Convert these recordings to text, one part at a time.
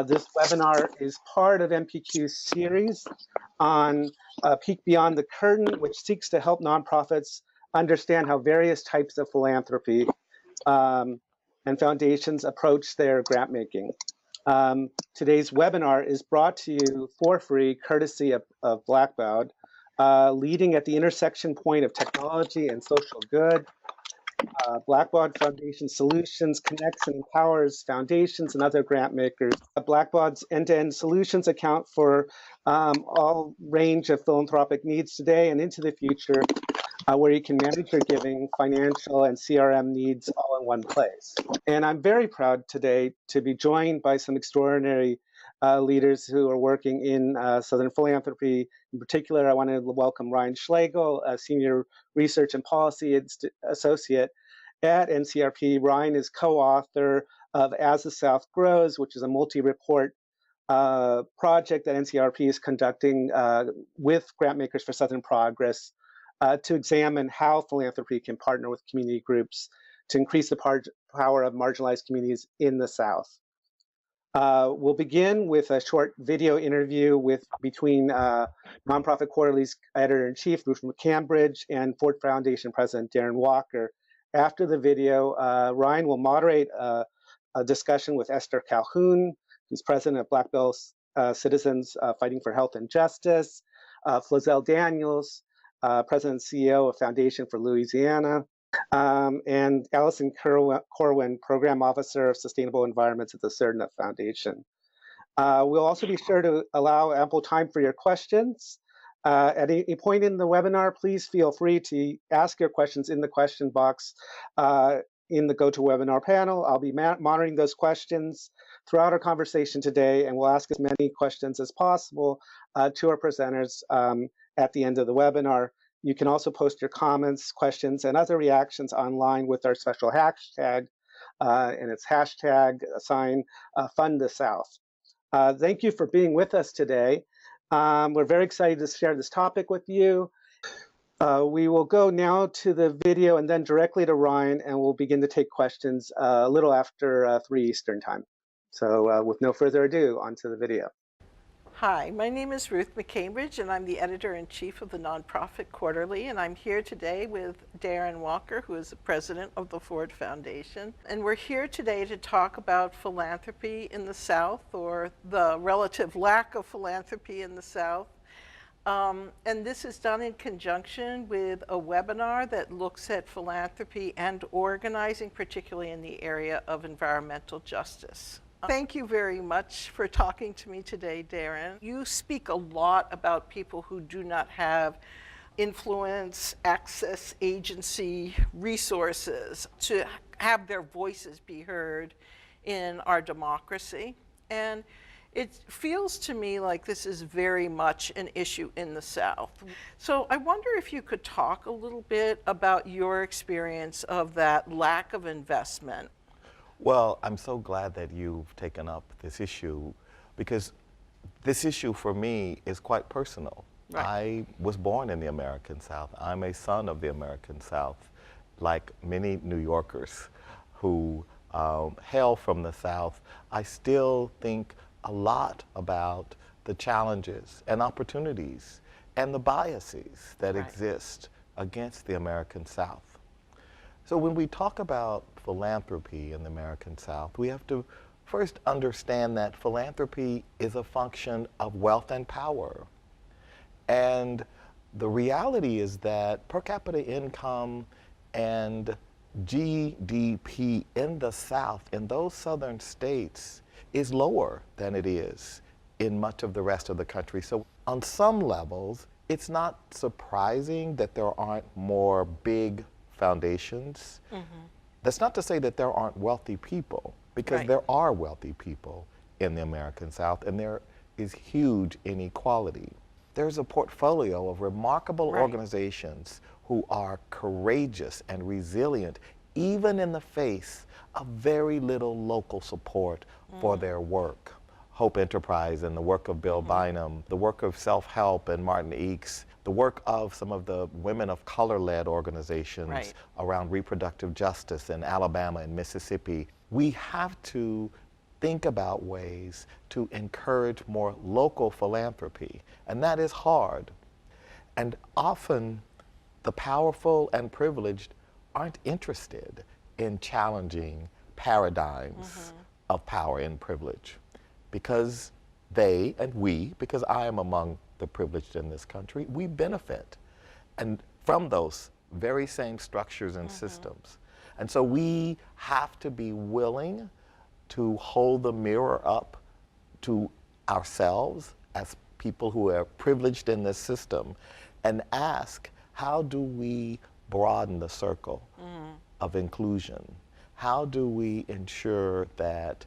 This webinar is part of MPQ's series on Peek Beyond the Curtain, which seeks to help nonprofits understand how various types of philanthropy and foundations approach their grant making. Today's webinar is brought to you for free, courtesy of Blackbaud, leading at the intersection point of technology and social good. Blackbaud Foundation Solutions connects and empowers foundations and other grant makers. Blackbaud's end-to-end solutions account for all range of philanthropic needs today and into the future, where you can manage your giving, financial, and CRM needs all in one place. And I'm very proud today to be joined by some extraordinary leaders who are working in Southern philanthropy. In particular, I want to welcome Ryan Schlegel, a Senior Research and Policy Associate at NCRP. Ryan is co-author of As the South Grows, which is a multi-report project that NCRP is conducting with grantmakers for Southern Progress to examine how philanthropy can partner with community groups to increase the power of marginalized communities in the South. We'll begin with a short video interview between Nonprofit Quarterly's Editor-in-Chief, Ruth McCambridge, and Ford Foundation President Darren Walker. After the video, Ryan will moderate a discussion with Esther Calhoun, who's president of Black Belt Citizens Fighting for Health and Justice, Flozell Daniels, president and CEO of Foundation for Louisiana, and Allison Corwin, Program Officer of Sustainable Environments at the Cerdna Foundation. We'll also be sure to allow ample time for your questions. At any point in the webinar, please feel free to ask your questions in the question box in the GoToWebinar panel. I'll be monitoring those questions throughout our conversation today, and we'll ask as many questions as possible to our presenters at the end of the webinar. You can also post your comments, questions, and other reactions online with our special hashtag, and it's hashtag Fund the South. Thank you for being with us today. We're very excited to share this topic with you. We will go now to the video and then directly to Ryan, and we'll begin to take questions a little after 3 Eastern time. So with no further ado, on to the video. Hi, my name is Ruth McCambridge, and I'm the Editor-in-Chief of the Nonprofit Quarterly, and I'm here today with Darren Walker, who is the President of the Ford Foundation. And we're here today to talk about philanthropy in the South, or the relative lack of philanthropy in the South. And this is done in conjunction with a webinar that looks at philanthropy and organizing, particularly in the area of environmental justice. Thank you very much for talking to me today, Darren. You speak a lot about people who do not have influence, access, agency, resources to have their voices be heard in our democracy. And it feels to me like this is very much an issue in the South. So I wonder if you could talk a little bit about your experience of that lack of investment. Well, I'm so glad that you've taken up this issue, because this issue for me is quite personal. Right. I was born in the American South. I'm a son of the American South, like many New Yorkers who hail from the South. I still think a lot about the challenges and opportunities and the biases that exist against the American South. So when we talk about philanthropy in the American South, we have to first understand that philanthropy is a function of wealth and power. And the reality is that per capita income and GDP in the South, in those southern states, is lower than it is in much of the rest of the country. So on some levels, it's not surprising that there aren't more big foundations. Mm-hmm. That's not to say that there aren't wealthy people, because there are wealthy people in the American South, and there is huge inequality. There's a portfolio of remarkable organizations who are courageous and resilient, even in the face of very little local support for their work. Hope Enterprise and the work of Bill Bynum, the work of Self-Help and Martin Eakes, the work of some of the women of color-led organizations around reproductive justice in Alabama and Mississippi. We have to think about ways to encourage more local philanthropy, and that is hard. And often the powerful and privileged aren't interested in challenging paradigms of power and privilege, because they and we, because I am among the privileged in this country, we benefit and from those very same structures and systems. And so we have to be willing to hold the mirror up to ourselves as people who are privileged in this system and ask, how do we broaden the circle of inclusion? How do we ensure that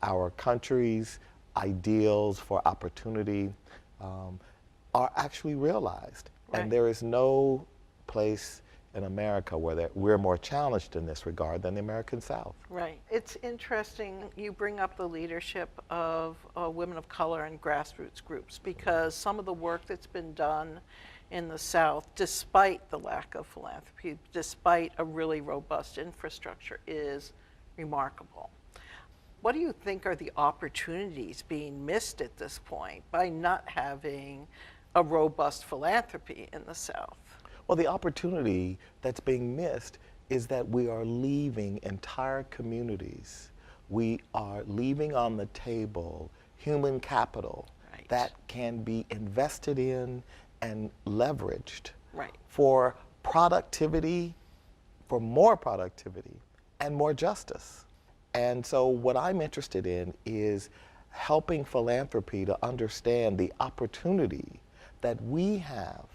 our country's ideals for opportunity are actually realized? Right. And there is no place in America where we're more challenged in this regard than the American South. Right. It's interesting you bring up the leadership of women of color and grassroots groups, because some of the work that's been done in the South, despite the lack of philanthropy, despite a really robust infrastructure, is remarkable. What do you think are the opportunities being missed at this point by not having a robust philanthropy in the South? Well, the opportunity that's being missed is that we are leaving entire communities. We are leaving on the table human capital that can be invested in and leveraged for productivity, for more productivity and more justice. And so what I'm interested in is helping philanthropy to understand the opportunity that we have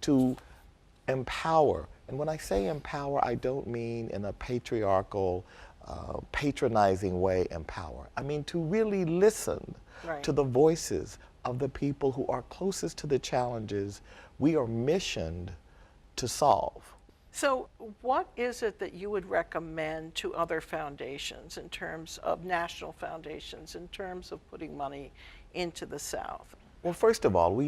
to empower. And when I say empower, I don't mean in a patriarchal, patronizing way empower. I mean to really listen to the voices of the people who are closest to the challenges we are missioned to solve. So what is it that you would recommend to other foundations in terms of national foundations, in terms of putting money into the South? Well, first of all,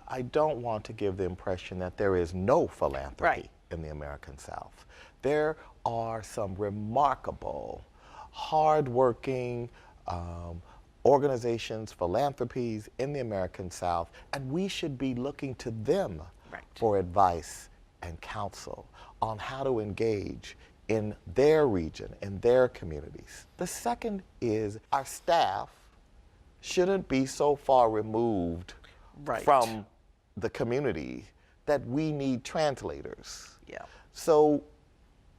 I don't want to give the impression that there is no philanthropy in the American South. There are some remarkable, hardworking organizations, philanthropies in the American South, and we should be looking to them for advice and counsel on how to engage in their region, in their communities. The second is our staff shouldn't be so far removed from the community that we need translators. So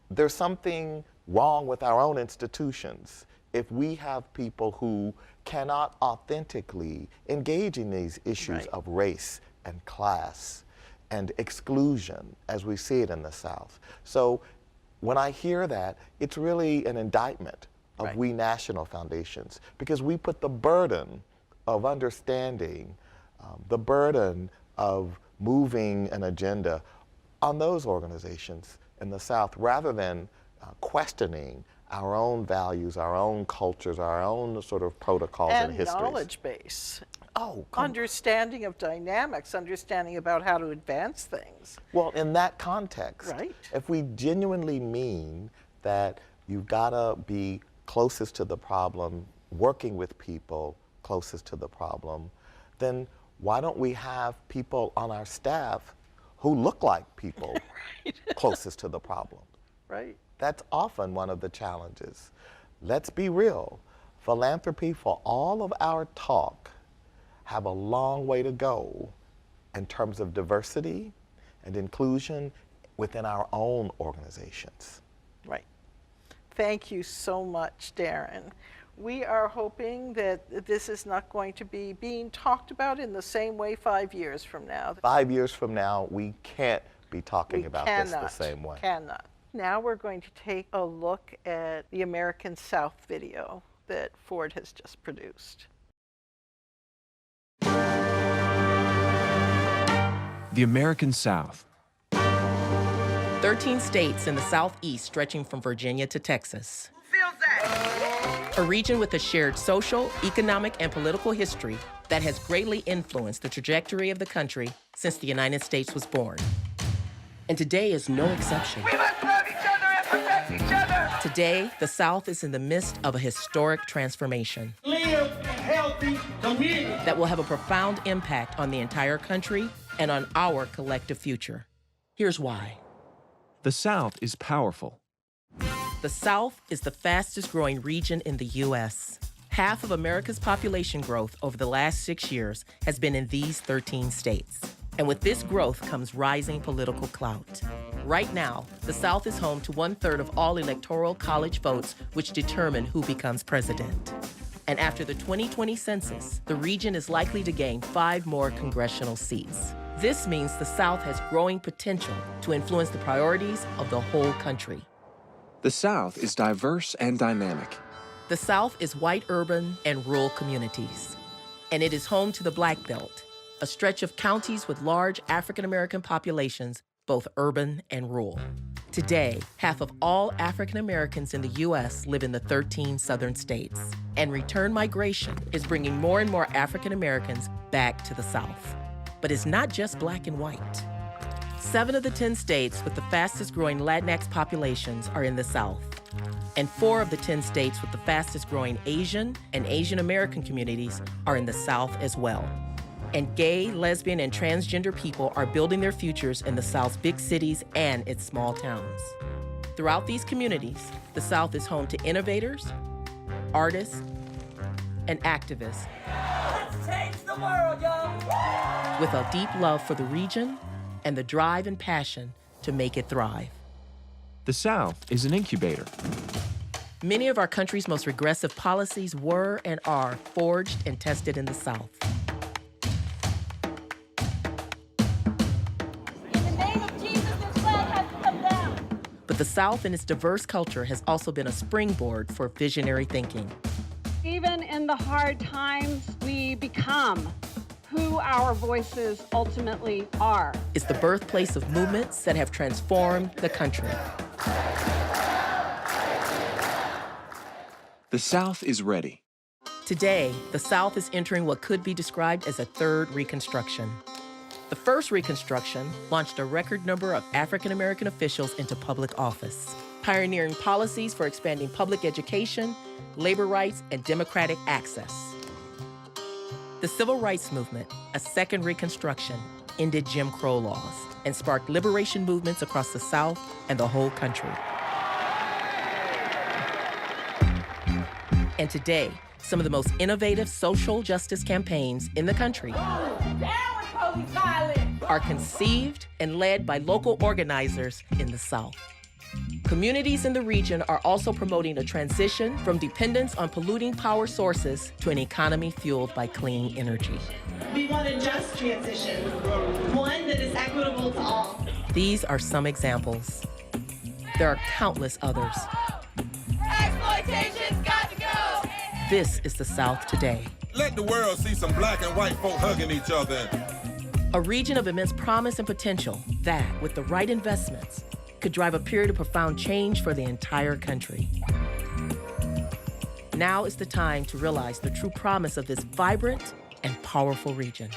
there's something wrong with our own institutions if we have people who cannot authentically engage in these issues of race and class and exclusion as we see it in the South. So when I hear that, it's really an indictment of we national foundations, because we put the burden of understanding, the burden of moving an agenda on those organizations in the South, rather than questioning our own values, our own cultures, our own sort of protocols and histories. And knowledge base. Oh, understanding of dynamics, understanding about how to advance things. Well, in that context, if we genuinely mean that you've got to be closest to the problem, working with people closest to the problem, then why don't we have people on our staff who look like people closest to the problem? That's often one of the challenges. Let's be real. Philanthropy, for all of our talk, have a long way to go in terms of diversity and inclusion within our own organizations. Thank you so much, Darren. We are hoping that this is not going to be being talked about in the same way 5 years from now. 5 years from now, we can't be talking about this the same way. Now we're going to take a look at the American South video that Ford has just produced. The American South. 13 states in the Southeast stretching from Virginia to Texas. A region with a shared social, economic, and political history that has greatly influenced the trajectory of the country since the United States was born. And today is no exception. We must love each other and protect each other. Today, the South is in the midst of a historic transformation. Live in healthy communities that will have a profound impact on the entire country and on our collective future. Here's why. The South is powerful. The South is the fastest growing region in the U.S. Half of America's population growth over the last 6 years has been in these 13 states. And with this growth comes rising political clout. Right now, the South is home to 1/3 of all electoral college votes, which determine who becomes president. And after the 2020 census, the region is likely to gain 5 more congressional seats. This means the South has growing potential to influence the priorities of the whole country. The South is diverse and dynamic. The South is white urban and rural communities. And it is home to the Black Belt, a stretch of counties with large African-American populations, both urban and rural. Today, half of all African Americans in the U.S. live in the 13 southern states, and return migration is bringing more and more African Americans back to the South. But it's not just black and white. 7 of the 10 states with the fastest growing Latinx populations are in the South, and 4 of the 10 states with the fastest growing Asian and Asian American communities are in the South as well. And gay, lesbian, and transgender people are building their futures in the South's big cities and its small towns. Throughout these communities, the South is home to innovators, artists, and activists. Let's change the world, y'all. With a deep love for the region and the drive and passion to make it thrive. The South is an incubator. Many of our country's most regressive policies were and are forged and tested in the South. But the South and its diverse culture has also been a springboard for visionary thinking. Even in the hard times, we become who our voices ultimately are. It's the birthplace of movements that have transformed the country. The South is ready. Today, the South is entering what could be described as a third Reconstruction. The first Reconstruction launched a record number of African American officials into public office, pioneering policies for expanding public education, labor rights, and democratic access. The Civil Rights Movement, a second Reconstruction, ended Jim Crow laws and sparked liberation movements across the South and the whole country. And today, some of the most innovative social justice campaigns in the country are conceived and led by local organizers in the South. Communities in the region are also promoting a transition from dependence on polluting power sources to an economy fueled by clean energy. We want a just transition, one that is equitable to all. These are some examples. There are countless others. Exploitation's got to go! This is the South today. Let the world see some black and white folk hugging each other. A region of immense promise and potential that, with the right investments, could drive a period of profound change for the entire country. Now is the time to realize the true promise of this vibrant and powerful region.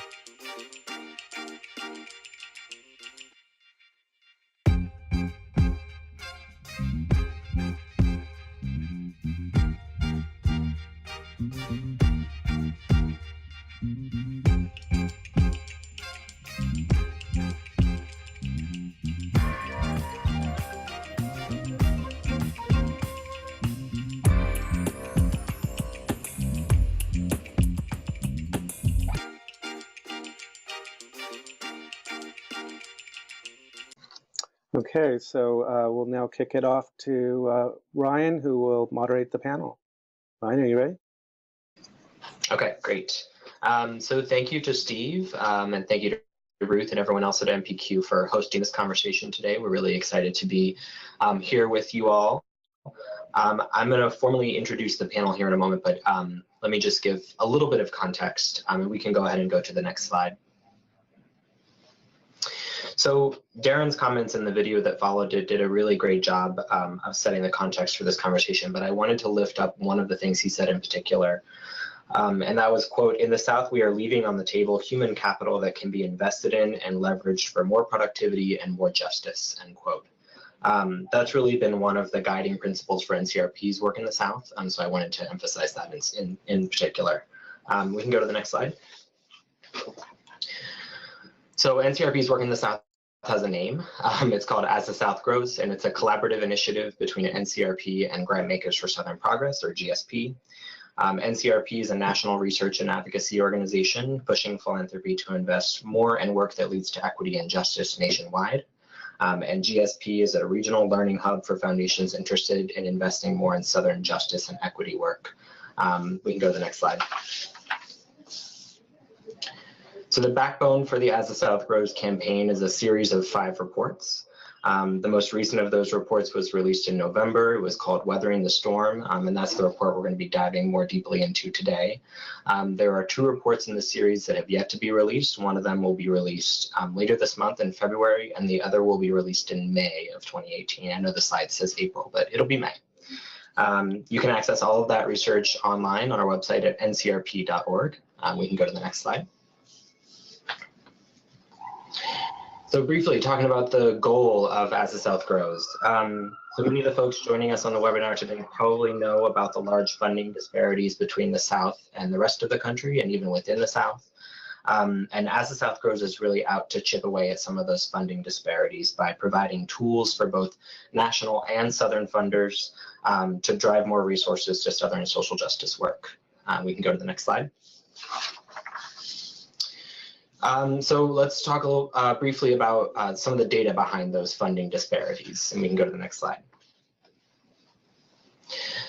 Okay, so we'll now kick it off to Ryan, who will moderate the panel. Ryan, are you ready? Okay, great. So thank you to Steve, and thank you to Ruth and everyone else at MPQ for hosting this conversation today. We're really excited to be here with you all. I'm going to formally introduce the panel here in a moment, but let me just give a little bit of context, and we can go ahead and go to the next slide. So Darren's comments in the video that followed did a really great job of setting the context for this conversation, but I wanted to lift up one of the things he said in particular, and that was, quote, "In the South, we are leaving on the table human capital that can be invested in and leveraged for more productivity and more justice," end quote. That's really been one of the guiding principles for NCRP's work in the South, so I wanted to emphasize that in particular. We can go to the next slide. So NCRP's work in the South has a name. It's called As the South Grows, and it's a collaborative initiative between NCRP and Grant Makers for Southern Progress, or GSP. NCRP is a national research and advocacy organization pushing philanthropy to invest more in work that leads to equity and justice nationwide. And GSP is a regional learning hub for foundations interested in investing more in Southern justice and equity work. We can go to the next slide. So the backbone for the As the South Grows campaign is a series of 5 reports. The most recent of those reports was released in November. It was called Weathering the Storm, and that's the report we're going to be diving more deeply into today. There are 2 reports in the series that have yet to be released. One of them will be released later this month in February, and the other will be released in May of 2018. I know the slide says April, but it'll be May. You can access all of that research online on our website at ncrp.org. We can go to the next slide. So briefly, talking about the goal of As the South Grows. So many of the folks joining us on the webinar today probably know about the large funding disparities between the South and the rest of the country, and even within the South. And As the South Grows is really out to chip away at some of those funding disparities by providing tools for both national and Southern funders to drive more resources to Southern social justice work. We can go to the next slide. So let's talk a little briefly about some of the data behind those funding disparities, and we can go to the next slide.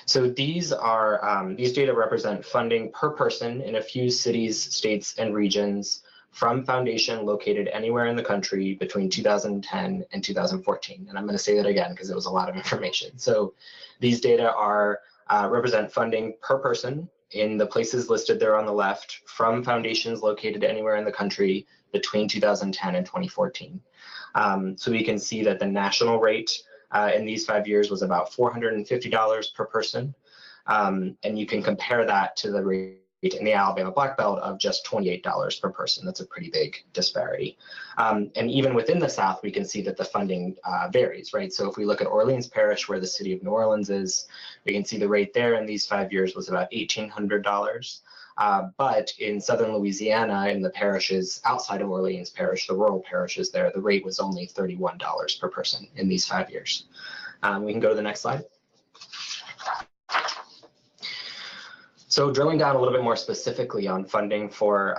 So these data represent funding per person in a few cities, states, and regions from foundation located anywhere in the country between 2010 and 2014. And I'm going to say that again because it was a lot of information. So these data represent funding per person in the places listed there on the left from foundations located anywhere in the country between 2010 and 2014. So we can see that the national rate in these 5 years was about $450 per person. And you can compare that to the rate in the Alabama Black Belt of just $28 per person. That's a pretty big disparity. And even within the South, we can see that the funding varies, right? So if we look at Orleans Parish, where the city of New Orleans is, we can see the rate there in these 5 years was about $1,800. But in Southern Louisiana, in the parishes outside of Orleans Parish, the rural parishes there, the rate was only $31 per person in these 5 years. We can go to the next slide. So drilling down a little bit more specifically on funding for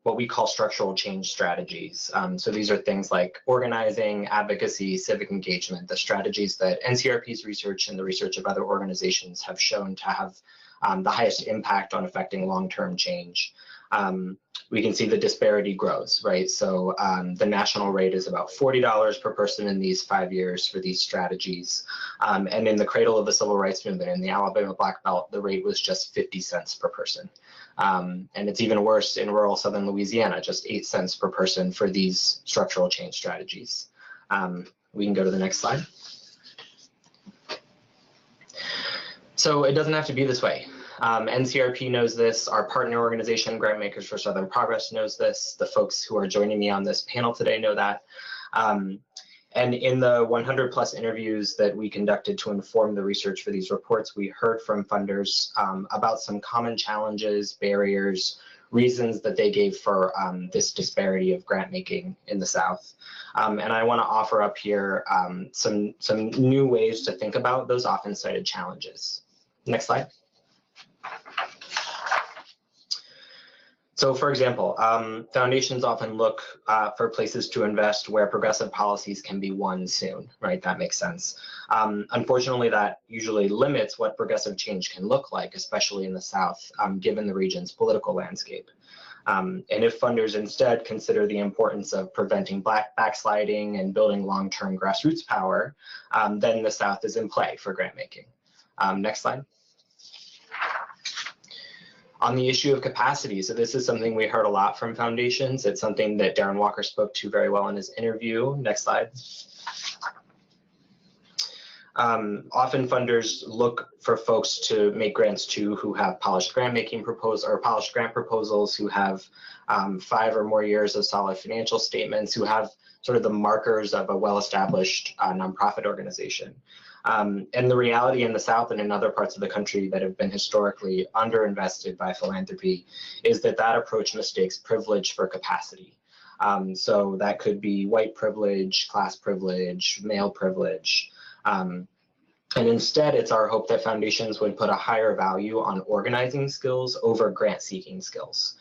what we call structural change strategies. So these are things like organizing, advocacy, civic engagement, the strategies that NCRP's research and the research of other organizations have shown to have the highest impact on affecting long-term change. We can see the disparity grows, right? So the national rate is about $40 per person in these 5 years for these strategies. And in the cradle of the civil rights movement in the Alabama Black Belt, the rate was just 50 cents per person. And it's even worse in rural Southern Louisiana, just 8 cents per person for these structural change strategies. We can go to the next slide. So it doesn't have to be this way. NCRP knows this, our partner organization, Grant Makers for Southern Progress, knows this, the folks who are joining me on this panel today know that. And in the 100+ interviews that we conducted to inform the research for these reports, we heard from funders about some common challenges, barriers, reasons that they gave for this disparity of grant making in the South. And I want to offer up here some new ways to think about those often cited challenges. Next slide. So for example, foundations often look for places to invest where progressive policies can be won soon, right? That makes sense. Unfortunately, that usually limits what progressive change can look like, especially in the South, given the region's political landscape. And if funders instead consider the importance of preventing backsliding and building long-term grassroots power, then the South is in play for grant making. Next slide. On the issue of capacity, so this is something we heard a lot from foundations. It's something that Darren Walker spoke to very well in his interview. Next slide. Often funders look for folks to make grants to who have polished grant making proposals or polished grant proposals, who have 5 or more years of solid financial statements, who have sort of the markers of a well-established nonprofit organization. And the reality in the South and in other parts of the country that have been historically underinvested by philanthropy is that that approach mistakes privilege for capacity. So that could be white privilege, class privilege, male privilege. And instead, it's our hope that foundations would put a higher value on organizing skills over grant-seeking skills.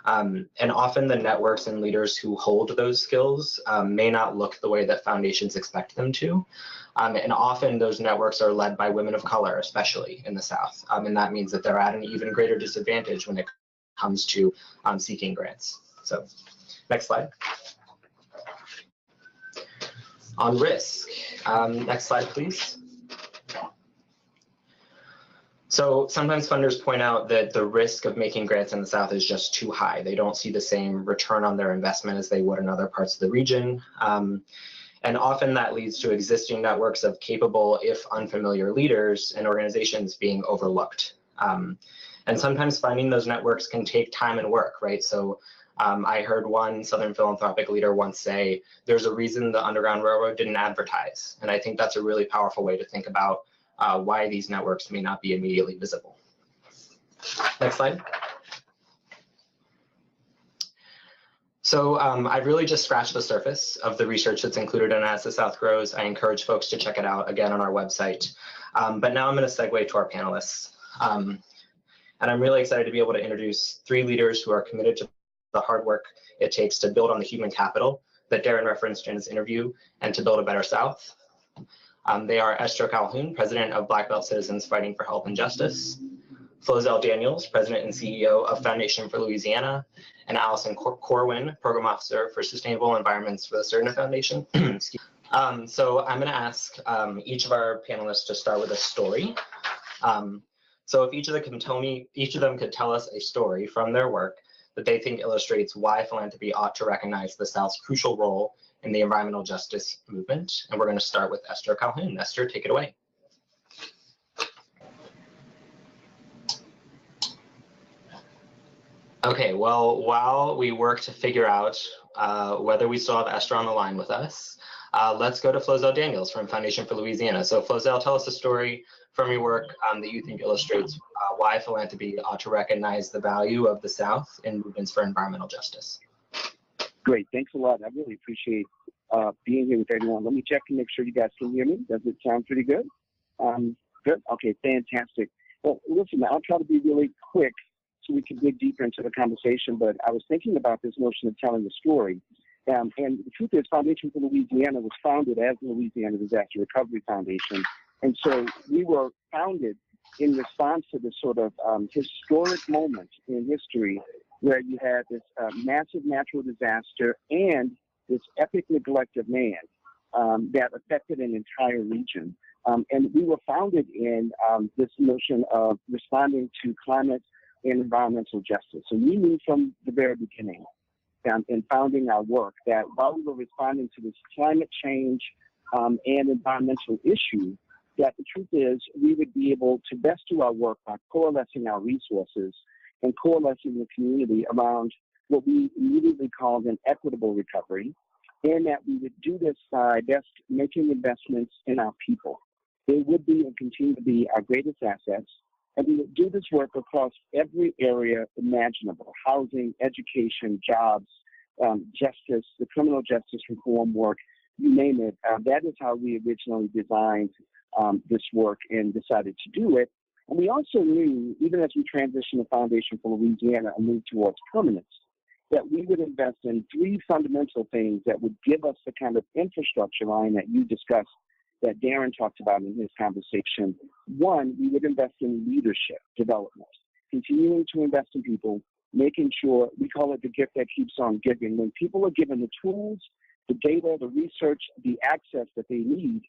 And often the networks and leaders who hold those skills may not look the way that foundations expect them to. And often those networks are led by women of color, especially in the South. And that means that they're at an even greater disadvantage when it comes to seeking grants. So next slide. On risk, next slide, please. So sometimes funders point out that the risk of making grants in the South is just too high. They don't see the same return on their investment as they would in other parts of the region. And often that leads to existing networks of capable, if unfamiliar, leaders and organizations being overlooked. And sometimes finding those networks can take time and work, right? So I heard one Southern philanthropic leader once say, there's a reason the Underground Railroad didn't advertise. And I think that's a really powerful way to think about why these networks may not be immediately visible. Next slide. So I've really just scratched the surface of the research that's included in As the South Grows. I encourage folks to check it out again on our website. But now I'm going to segue to our panelists. And I'm really excited to be able to introduce 3 leaders who are committed to the hard work it takes to build on the human capital that Darren referenced in his interview and to build a better South. They are Esther Calhoun, President of Black Belt Citizens Fighting for Health and Justice, Flozell Daniels, President and CEO of Foundation for Louisiana, and Allison Corwin, Program Officer for Sustainable Environments for the Cerner Foundation. So I'm going to ask each of our panelists to start with a story. So if each of them could tell us a story from their work that they think illustrates why philanthropy ought to recognize the South's crucial role in the environmental justice movement. And we're going to start with Esther Calhoun. Esther, take it away. Okay, well, while we work to figure out whether we still have Esther on the line with us, let's go to Flozell Daniels from Foundation for Louisiana. So Flozell, tell us a story from your work that you think illustrates why philanthropy ought to recognize the value of the South in movements for environmental justice. Great, thanks a lot. I really appreciate being here with everyone. Let me check and make sure you guys can hear me. Does it sound pretty good? Good, okay, fantastic. Well, listen, I'll try to be really quick so we can dig deeper into the conversation, but I was thinking about this notion of telling a story. And the truth is, Foundation for Louisiana was founded as the Louisiana Disaster Recovery Foundation. And so we were founded in response to this sort of historic moment in history where you had this massive natural disaster and this epic neglect of man that affected an entire region. And we were founded in this notion of responding to climate and environmental justice. So we knew from the very beginning in founding our work that while we were responding to this climate change and environmental issue, that the truth is we would be able to best do our work by coalescing our resources and coalescing the community around what we immediately called an equitable recovery, and that we would do this by best making investments in our people. They would be and continue to be our greatest assets, and we would do this work across every area imaginable: housing, education, jobs, justice, the criminal justice reform work, you name it. That is how we originally designed this work and decided to do it. And we also knew, even as we transitioned the Foundation for Louisiana and moved towards permanence, that we would invest in 3 fundamental things that would give us the kind of infrastructure line that you discussed, that Darren talked about in his conversation. One, we would invest in leadership development, continuing to invest in people, making sure, we call it the gift that keeps on giving. When people are given the tools, the data, the research, the access that they need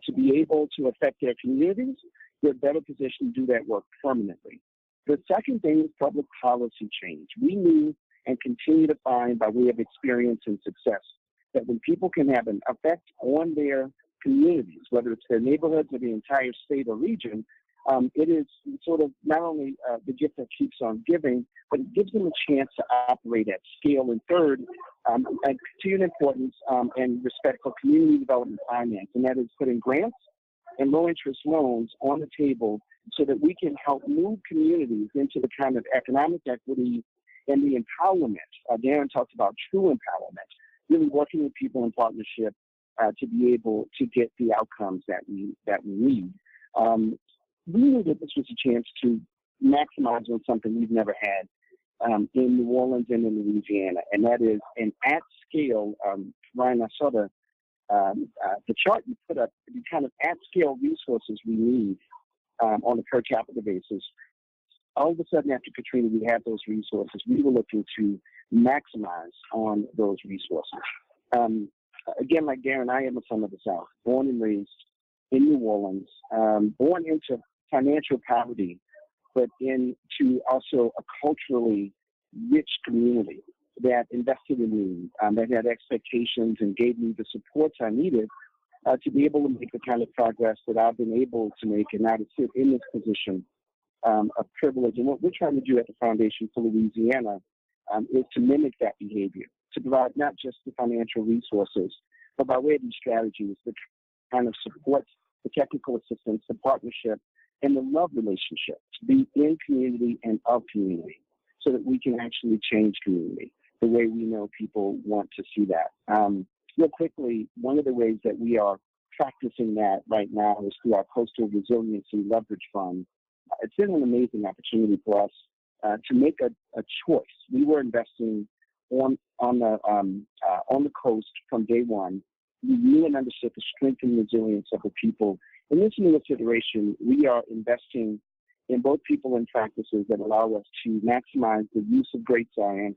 to be able to affect their communities, they're better positioned to do that work permanently. The second thing is public policy change. We knew and continue to find by way of experience and success that when people can have an effect on their communities, whether it's their neighborhoods or the entire state or region, it is sort of not only the gift that keeps on giving, but it gives them a chance to operate at scale. And third, and continued importance and respect for community development finance, and that is putting grants and low-interest loans on the table so that we can help move communities into the kind of economic equity and the empowerment. Darren talked about true empowerment, really working with people in partnership to be able to get the outcomes that we need. We knew that this was a chance to maximize on something we've never had in New Orleans and in Louisiana, and that is an at-scale, Ryan, I saw the chart you put up, the kind of at-scale resources we need on a per capita basis. All of a sudden, after Katrina, we had those resources. We were looking to maximize on those resources. Again, like Darren, I am a son of the South, born and raised in New Orleans, born into financial poverty, but into also a culturally rich community that invested in me, that had expectations and gave me the supports I needed to be able to make the kind of progress that I've been able to make and now to sit in this position of privilege. And what we're trying to do at the Foundation for Louisiana is to mimic that behavior, to provide not just the financial resources, but by way of these strategies, the kind of support, the technical assistance, the partnership, and the love relationship to be in community and of community so that we can actually change community the way we know people want to see that. Real quickly, one of the ways that we are practicing that right now is through our Coastal Resiliency Leverage Fund. It's been an amazing opportunity for us to make a choice. We were investing on the coast from day one. We knew and understood the strength and resilience of the people. In this new iteration, we are investing in both people and practices that allow us to maximize the use of great science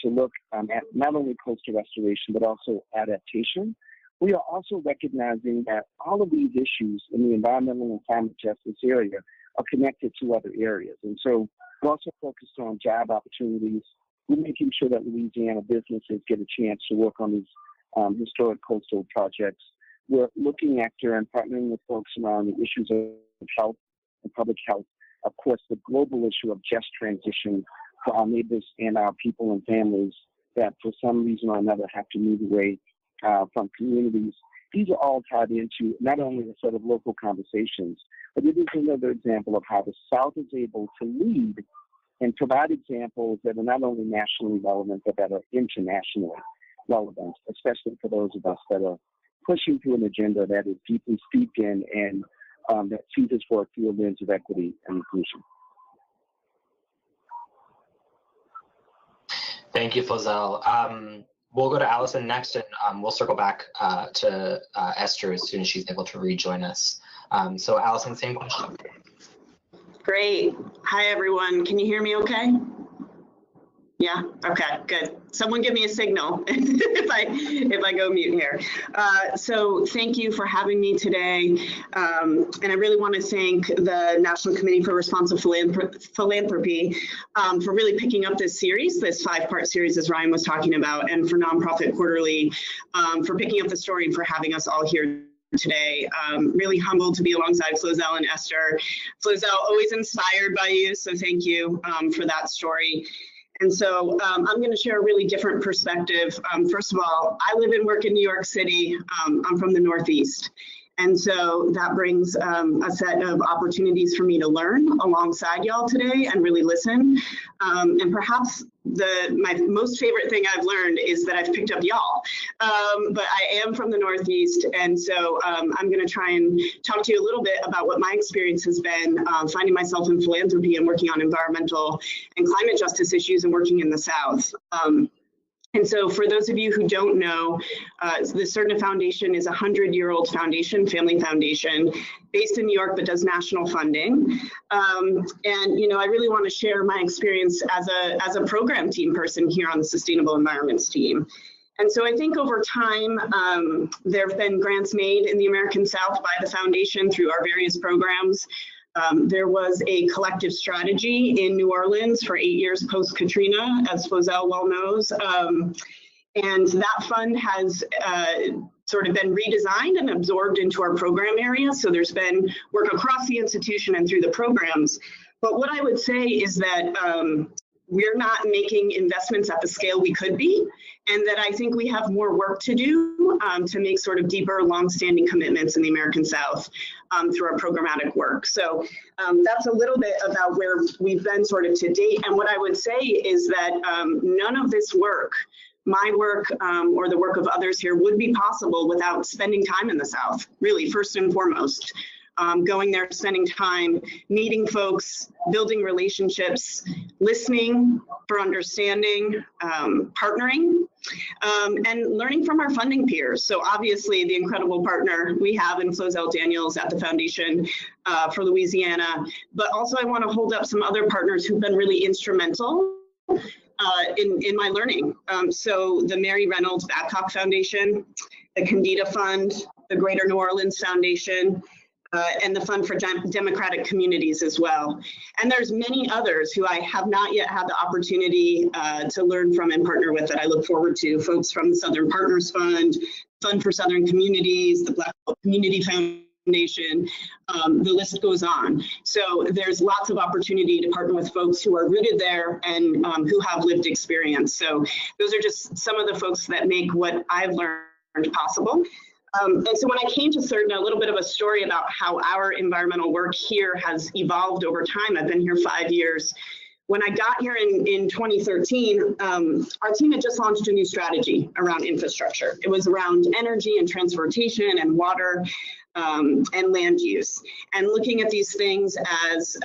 to look at not only coastal restoration, but also adaptation. We are also recognizing that all of these issues in the environmental and climate justice area are connected to other areas. And so we're also focused on job opportunities. We're making sure that Louisiana businesses get a chance to work on these historic coastal projects. We're looking after and partnering with folks around the issues of health and public health. Of course, the global issue of just transition for our neighbors and our people and families that for some reason or another have to move away from communities. These are all tied into not only the sort of local conversations, but it is another example of how the South is able to lead and provide examples that are not only nationally relevant, but that are internationally relevant, especially for those of us that are pushing through an agenda that is deeply steeped in and that sees us work through a lens of equity and inclusion. Thank you, Flozell. We'll go to Allison next, and we'll circle back to Esther as soon as she's able to rejoin us. So Allison, same question. Great. Hi, everyone. Can you hear me okay? Yeah, okay, good. Someone give me a signal if I go mute here. So thank you for having me today. And I really want to thank the National Committee for Responsive Philanthropy for really picking up this series, this 5-part series as Ryan was talking about, and for Nonprofit Quarterly for picking up the story and for having us all here today. Really humbled to be alongside Flozell and Esther. Flozell, always inspired by you, so thank you for that story. And so I'm going to share a really different perspective. First of all, I live and work in New York City. I'm from the Northeast. And so that brings a set of opportunities for me to learn alongside y'all today and really listen. And perhaps my most favorite thing I've learned is that I've picked up y'all. But I am from the Northeast, and so I'm going to try and talk to you a little bit about what my experience has been finding myself in philanthropy and working on environmental and climate justice issues and working in the South. And so for those of you who don't know, the Cerna Foundation is a 100-year-old foundation, family foundation, based in New York, but does national funding. And, you know, I really want to share my experience as a program team person here on the Sustainable Environments team. And so I think over time, there have been grants made in the American South by the foundation through our various programs. There was a collective strategy in New Orleans for 8 years post-Katrina, as Flozell well knows. And that fund has sort of been redesigned and absorbed into our program area. So there's been work across the institution and through the programs. But what I would say is that we're not making investments at the scale we could be, and that I think we have more work to do to make sort of deeper, long-standing commitments in the American South through our programmatic work. So that's a little bit about where we've been sort of to date. And what I would say is that none of this work, my work or the work of others here, would be possible without spending time in the South, really, first and foremost. Going there, spending time, meeting folks, building relationships, listening for understanding, partnering, and learning from our funding peers. So obviously the incredible partner we have in Flozell Daniels at the Foundation for Louisiana, but also I want to hold up some other partners who've been really instrumental in my learning. So the Mary Reynolds Babcock Foundation, the Candida Fund, the Greater New Orleans Foundation, and the Fund for Democratic Communities as well. And there's many others who I have not yet had the opportunity to learn from and partner with that I look forward to. Folks from the Southern Partners Fund, Fund for Southern Communities, the Black Belt Community Foundation, the list goes on. So there's lots of opportunity to partner with folks who are rooted there and who have lived experience. So those are just some of the folks that make what I've learned possible. And so when I came to CERDNA, a little bit of a story about how our environmental work here has evolved over time. I've been here 5 years. When I got here in 2013, our team had just launched a new strategy around infrastructure. It was around energy and transportation and water and land use, and looking at these things as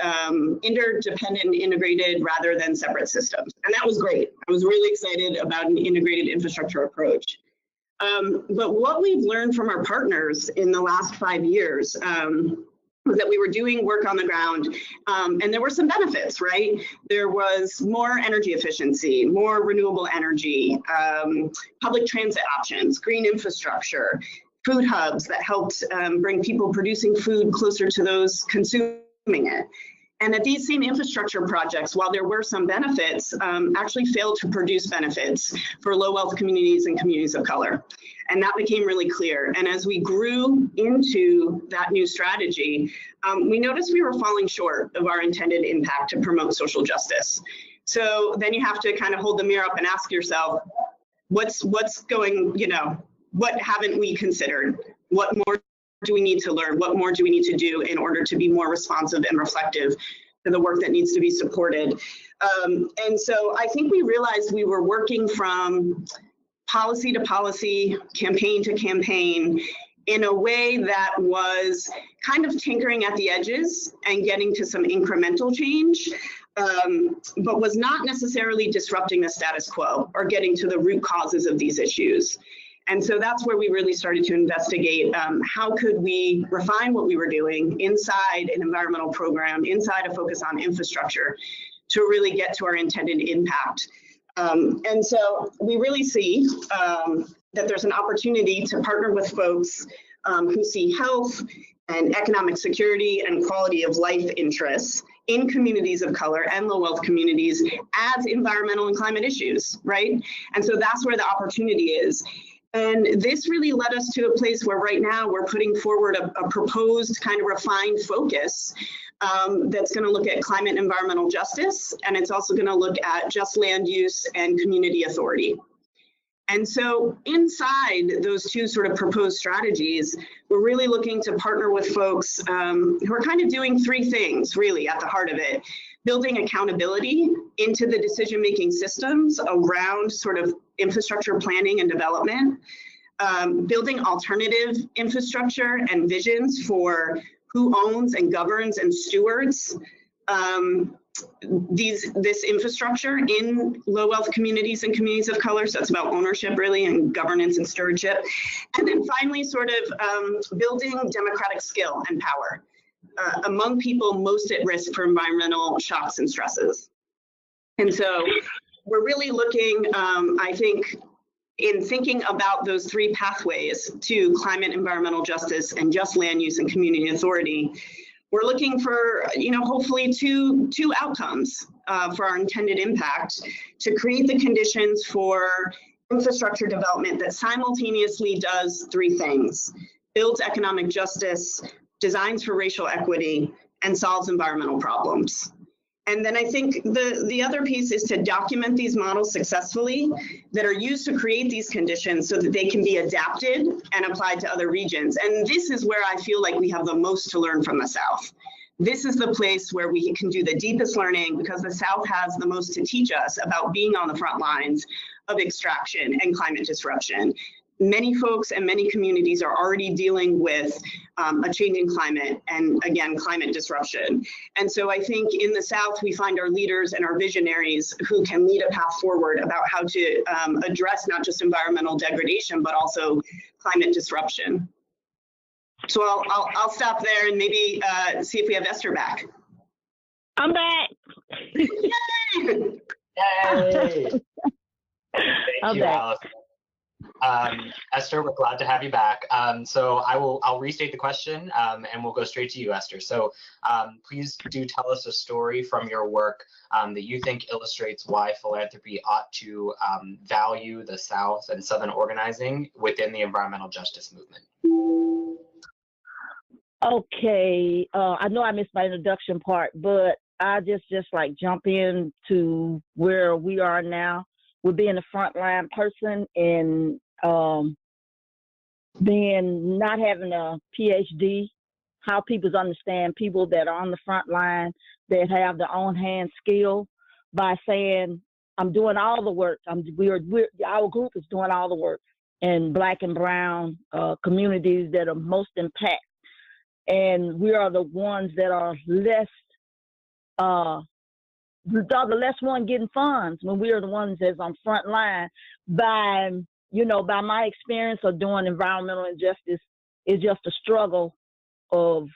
interdependent and integrated rather than separate systems. And that was great. I was really excited about an integrated infrastructure approach. But what we've learned from our partners in the last 5 years was that we were doing work on the ground, and there were some benefits, right? There was more energy efficiency, more renewable energy, public transit options, green infrastructure, food hubs that helped bring people producing food closer to those consuming it. And that these same infrastructure projects, while there were some benefits, actually failed to produce benefits for low wealth communities and communities of color. And that became really clear. And as we grew into that new strategy, we noticed we were falling short of our intended impact to promote social justice. So then you have to kind of hold the mirror up and ask yourself, what's going, what haven't we considered? What more do we need to learn? What more do we need to do in order to be more responsive and reflective to the work that needs to be supported? And so I think we realized we were working from policy to policy, campaign to campaign, in a way that was kind of tinkering at the edges and getting to some incremental change, but was not necessarily disrupting the status quo or getting to the root causes of these issues. And so that's where we really started to investigate how could we refine what we were doing inside an environmental program, inside a focus on infrastructure, to really get to our intended impact. And so we really see that there's an opportunity to partner with folks who see health and economic security and quality of life interests in communities of color and low wealth communities as environmental and climate issues, right? And so that's where the opportunity is. And this really led us to a place where right now we're putting forward a proposed kind of refined focus that's going to look at climate and environmental justice, and it's also going to look at just land use and community authority. And so inside those two sort of proposed strategies, we're really looking to partner with folks who are kind of doing three things really at the heart of it. Building accountability into the decision-making systems around sort of infrastructure planning and development, building alternative infrastructure and visions for who owns and governs and stewards this infrastructure in low wealth communities and communities of color. So it's about ownership really and governance and stewardship. And then finally sort of building democratic skill and power among people most at risk for environmental shocks and stresses. And so we're really looking, I think, in thinking about those three pathways to climate, environmental justice, and just land use and community authority, we're looking for, hopefully two outcomes for our intended impact: to create the conditions for infrastructure development that simultaneously does three things: builds economic justice, designs for racial equity, and solves environmental problems. And then I think the other piece is to document these models successfully that are used to create these conditions so that they can be adapted and applied to other regions. And this is where I feel like we have the most to learn from the South. This is the place where we can do the deepest learning, because the South has the most to teach us about being on the front lines of extraction and climate disruption. Many folks and many communities are already dealing with a changing climate and, again, climate disruption. And so I think in the South, we find our leaders and our visionaries who can lead a path forward about how to address not just environmental degradation, but also climate disruption. So I'll stop there and maybe see if we have Esther back. I'm back. Yay! Yay! Thank you, back. Alice. Esther, we're glad to have you back. So I'll restate the question and we'll go straight to you, Esther. So please do tell us a story from your work that you think illustrates why philanthropy ought to value the South and Southern organizing within the environmental justice movement. Okay, I know I missed my introduction part, but I just like jump into where we are now with being a frontline person and being not having a PhD, how people understand people that are on the front line that have their own hand skill by saying, I'm doing all the work. Our group is doing all the work in Black and brown communities that are most impacted. And we are the ones that are less the less one getting funds when we are the ones that's on front line. By my experience of doing environmental injustice, is just a struggle of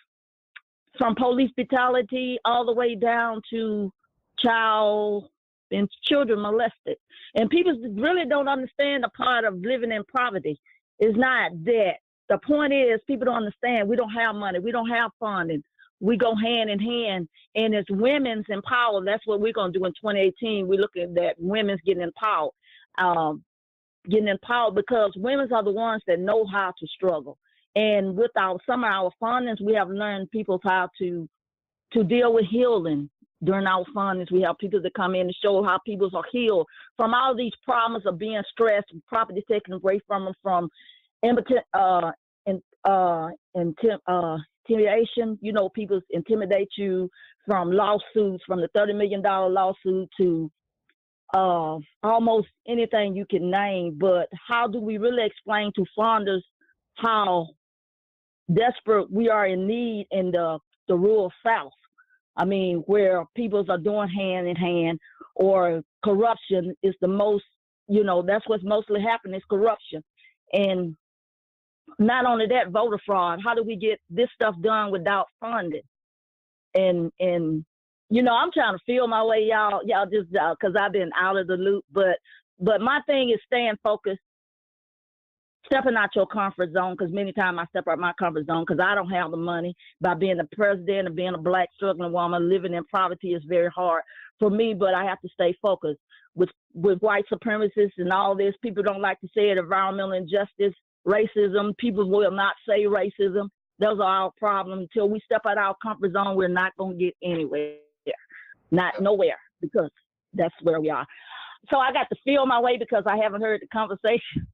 from police brutality all the way down to child and children molested. And people really don't understand the part of living in poverty. It's not that. The point is, people don't understand. We don't have money. We don't have funding. We go hand in hand. And as women's empowered, that's what we're going to do in 2018. We're looking at women's getting empowered. Because women are the ones that know how to struggle. And with some of our fundings, we have learned people how to deal with healing. During our fundings, we have people that come in to show how people are healed from all these problems of being stressed, property taken away from them, from intimidation. People intimidate you, from lawsuits, from the $30 million lawsuit to almost anything you can name. But how do we really explain to funders how desperate we are in need in the rural South? I mean, where people are doing hand in hand, or corruption is the most, that's what's mostly happening, is corruption. And not only that, voter fraud. How do we get this stuff done without funding? And I'm trying to feel my way, y'all just, because I've been out of the loop. But my thing is staying focused, stepping out your comfort zone, because many times I step out my comfort zone because I don't have the money. By being the president and being a Black struggling woman, living in poverty is very hard for me, but I have to stay focused. With white supremacists and all this, people don't like to say it, environmental injustice, racism. People will not say racism. Those are our problems. Until we step out our comfort zone, we're not going to get anywhere. Not nowhere, because that's where we are. So I got to feel my way because I haven't heard the conversation.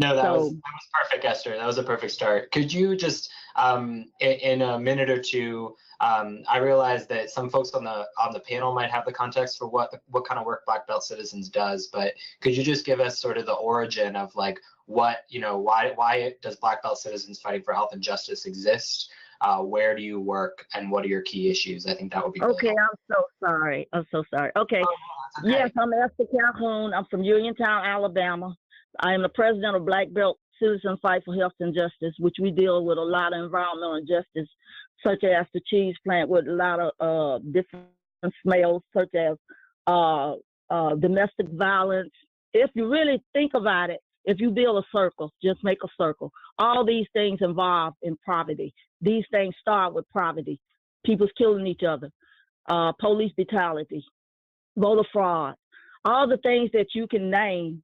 No, that was perfect, Esther. That was a perfect start. Could you just, in a minute or two, I realize that some folks on the panel might have the context for what kind of work Black Belt Citizens does, but could you just give us sort of the origin of like why does Black Belt Citizens Fighting for Health and Justice exist? Where do you work, and what are your key issues? I think that would be really helpful. I'm so sorry. Okay. Yes, I'm Esther Calhoun. I'm from Uniontown, Alabama. I am the president of Black Belt Citizens Fight for Health and Justice, which we deal with a lot of environmental injustice, such as the cheese plant with a lot of different smells, such as domestic violence. If you really think about it, if you build a circle, just make a circle. All these things involve in poverty. These things start with poverty. People's killing each other, police brutality, voter fraud, all the things that you can name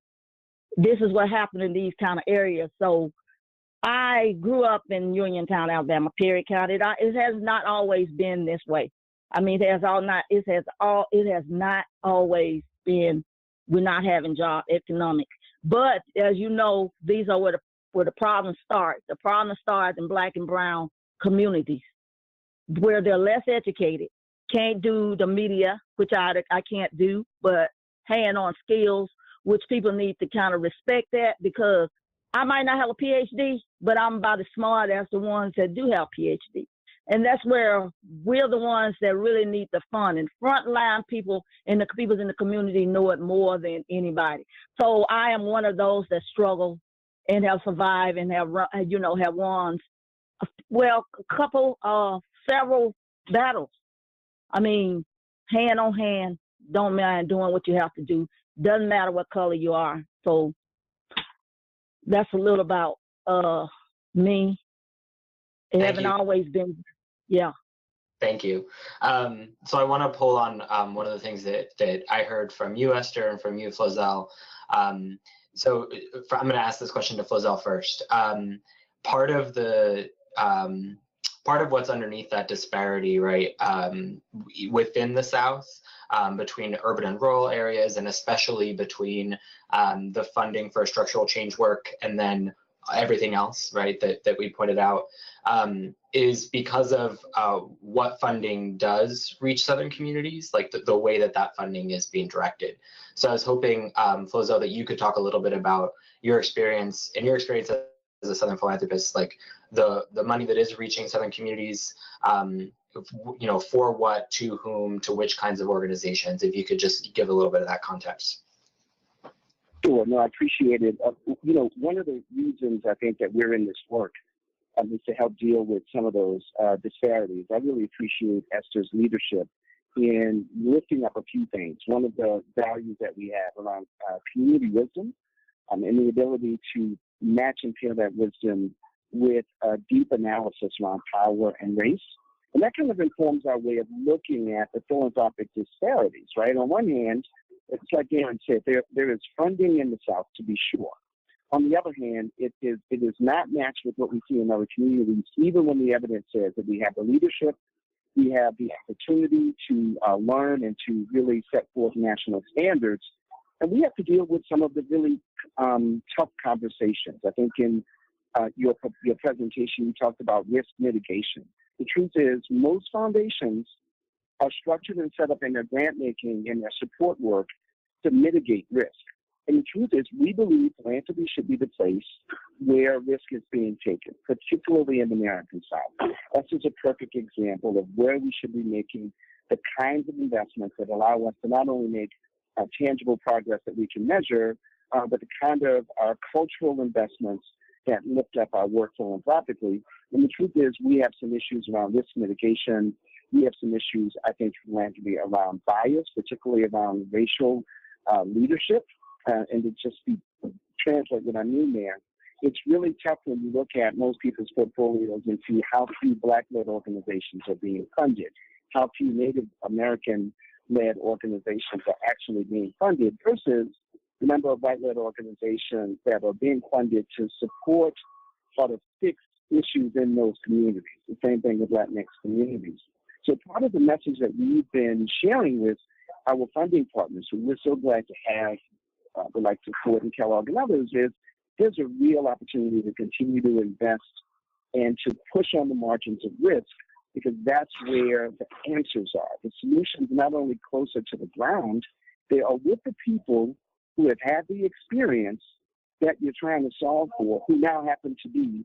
this is what happened in these kind of areas. So I grew up in Uniontown, Alabama, Perry County. It has not always been this way. I mean, it has not always been, we're not having job economics. But as you know, these are where the problems start. The problem starts in Black and brown communities where they're less educated, can't do the media, which I can't do, but hand-on skills, which people need to kind of respect that, because I might not have a PhD, but I'm about as smart as the ones that do have PhD. And that's where we're the ones that really need the fund. And frontline people and the people in the community know it more than anybody. So I am one of those that struggle and have survived and have won, well, several battles. I mean, hand on hand, don't mind doing what you have to do. Doesn't matter what color you are. So that's a little about me. It hasn't always been, yeah. Thank you. So I want to pull on one of the things that I heard from you, Esther, and from you, Flozell. So I'm going to ask this question to Flozell first. Part of what's underneath that disparity, right, within the South, between urban and rural areas, and especially between the funding for structural change work and then everything else, right, that we pointed out, is because of what funding does reach Southern communities, like the way that funding is being directed. So I was hoping, Flozo, that you could talk a little bit about your experience as a Southern philanthropist, like the money that is reaching Southern communities, for what, to whom, to which kinds of organizations, if you could just give a little bit of that context. Sure, no, I appreciate it. One of the reasons I think that we're in this work is to help deal with some of those disparities. I really appreciate Esther's leadership in lifting up a few things. One of the values that we have around community wisdom and the ability to match and pair that wisdom with a deep analysis around power and race. And that kind of informs our way of looking at the philanthropic disparities, right? On one hand, it's like Darren said, there is funding in the South, to be sure. On the other hand, it is not matched with what we see in other communities, even when the evidence says that we have the leadership, we have the opportunity to learn and to really set forth national standards. And we have to deal with some of the really tough conversations. I think in your presentation, you talked about risk mitigation. The truth is, most foundations are structured and set up in their grant making and their support work to mitigate risk. And the truth is, we believe philanthropy should be the place where risk is being taken, particularly in the American South. That's just a perfect example of where we should be making the kinds of investments that allow us to not only make tangible progress that we can measure, but the kind of cultural investments that lift up our work philanthropically. And the truth is, we have some issues around risk mitigation. We have some issues, I think, philanthropy around bias, particularly around racial leadership. And to just translate what I mean there, it's really tough when you look at most people's portfolios and see how few Black-led organizations are being funded, how few Native American-led organizations are actually being funded versus the number of white-led organizations that are being funded to support sort of fixed issues in those communities. The same thing with Latinx communities. So part of the message that we've been sharing with our funding partners, who we're so glad to have, like Ford and Kellogg and others, is there's a real opportunity to continue to invest and to push on the margins of risk, because that's where the answers are. The solutions are not only closer to the ground, they are with the people who have had the experience that you're trying to solve for, who now happen to be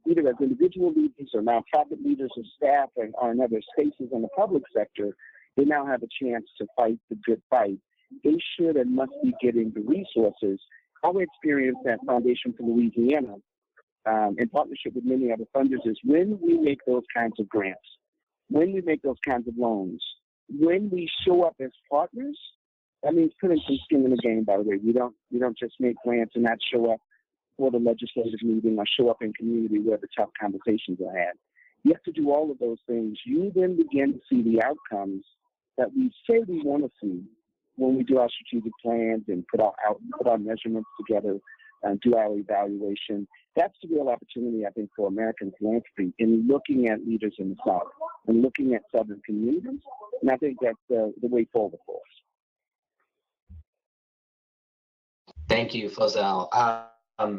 either as individual leaders or nonprofit leaders or staff or in other spaces in the public sector. They now have a chance to fight the good fight. They should and must be getting the resources. Our experience at Foundation for Louisiana, in partnership with many other funders, is when we make those kinds of grants, when we make those kinds of loans, when we show up as partners, that means putting some skin in the game, by the way. We don't just make grants and not show up for the legislative meeting or show up in community where the tough conversations are had. You have to do all of those things. You then begin to see the outcomes that we say we want to see when we do our strategic plans and put our measurements together and do our evaluation, that's the real opportunity, I think, for American philanthropy in looking at leaders in the South and looking at Southern communities. And I think that's the way forward for us. Thank you, Flozell.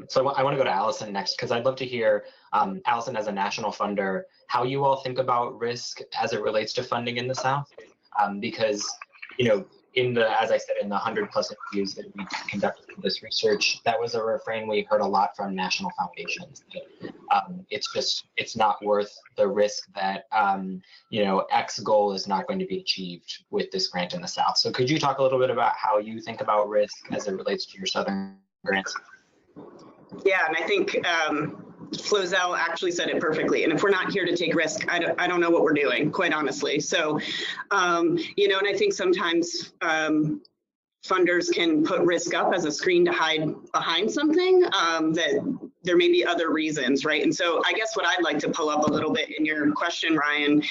So I want to go to Allison next, because I'd love to hear, Allison, as a national funder, how you all think about risk as it relates to funding in the South. Because, you know, as I said, in the 100+ interviews that we conducted for this research, that was a refrain we heard a lot from national foundations. It's not worth the risk that, you know, X goal is not going to be achieved with this grant in the South. So could you talk a little bit about how you think about risk as it relates to your Southern grants? Yeah, and I think Flozell actually said it perfectly. And if we're not here to take risk, I don't know what we're doing, quite honestly. So, you know, and I think sometimes funders can put risk up as a screen to hide behind something that there may be other reasons, right? And so I guess what I'd like to pull up a little bit in your question, Ryan,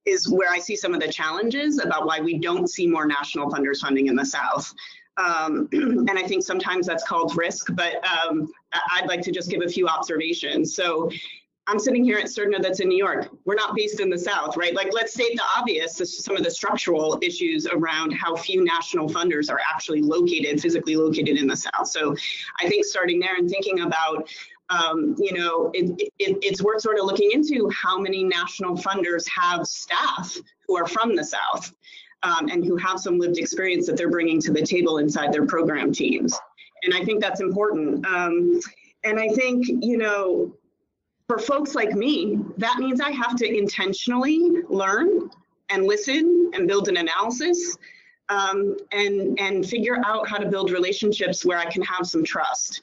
is where I see some of the challenges about why we don't see more national funders funding in the South. And I think sometimes that's called risk, but I'd like to just give a few observations. So I'm sitting here at Cerna that's in New York. We're not based in the South, right? Like, let's state the obvious, some of the structural issues around how few national funders are actually physically located in the South. So I think starting there and thinking about, you know, it's worth sort of looking into how many national funders have staff who are from the South. And who have some lived experience that they're bringing to the table inside their program teams. And I think that's important. And I think, you know, for folks like me, that means I have to intentionally learn and listen and build an analysis and figure out how to build relationships where I can have some trust.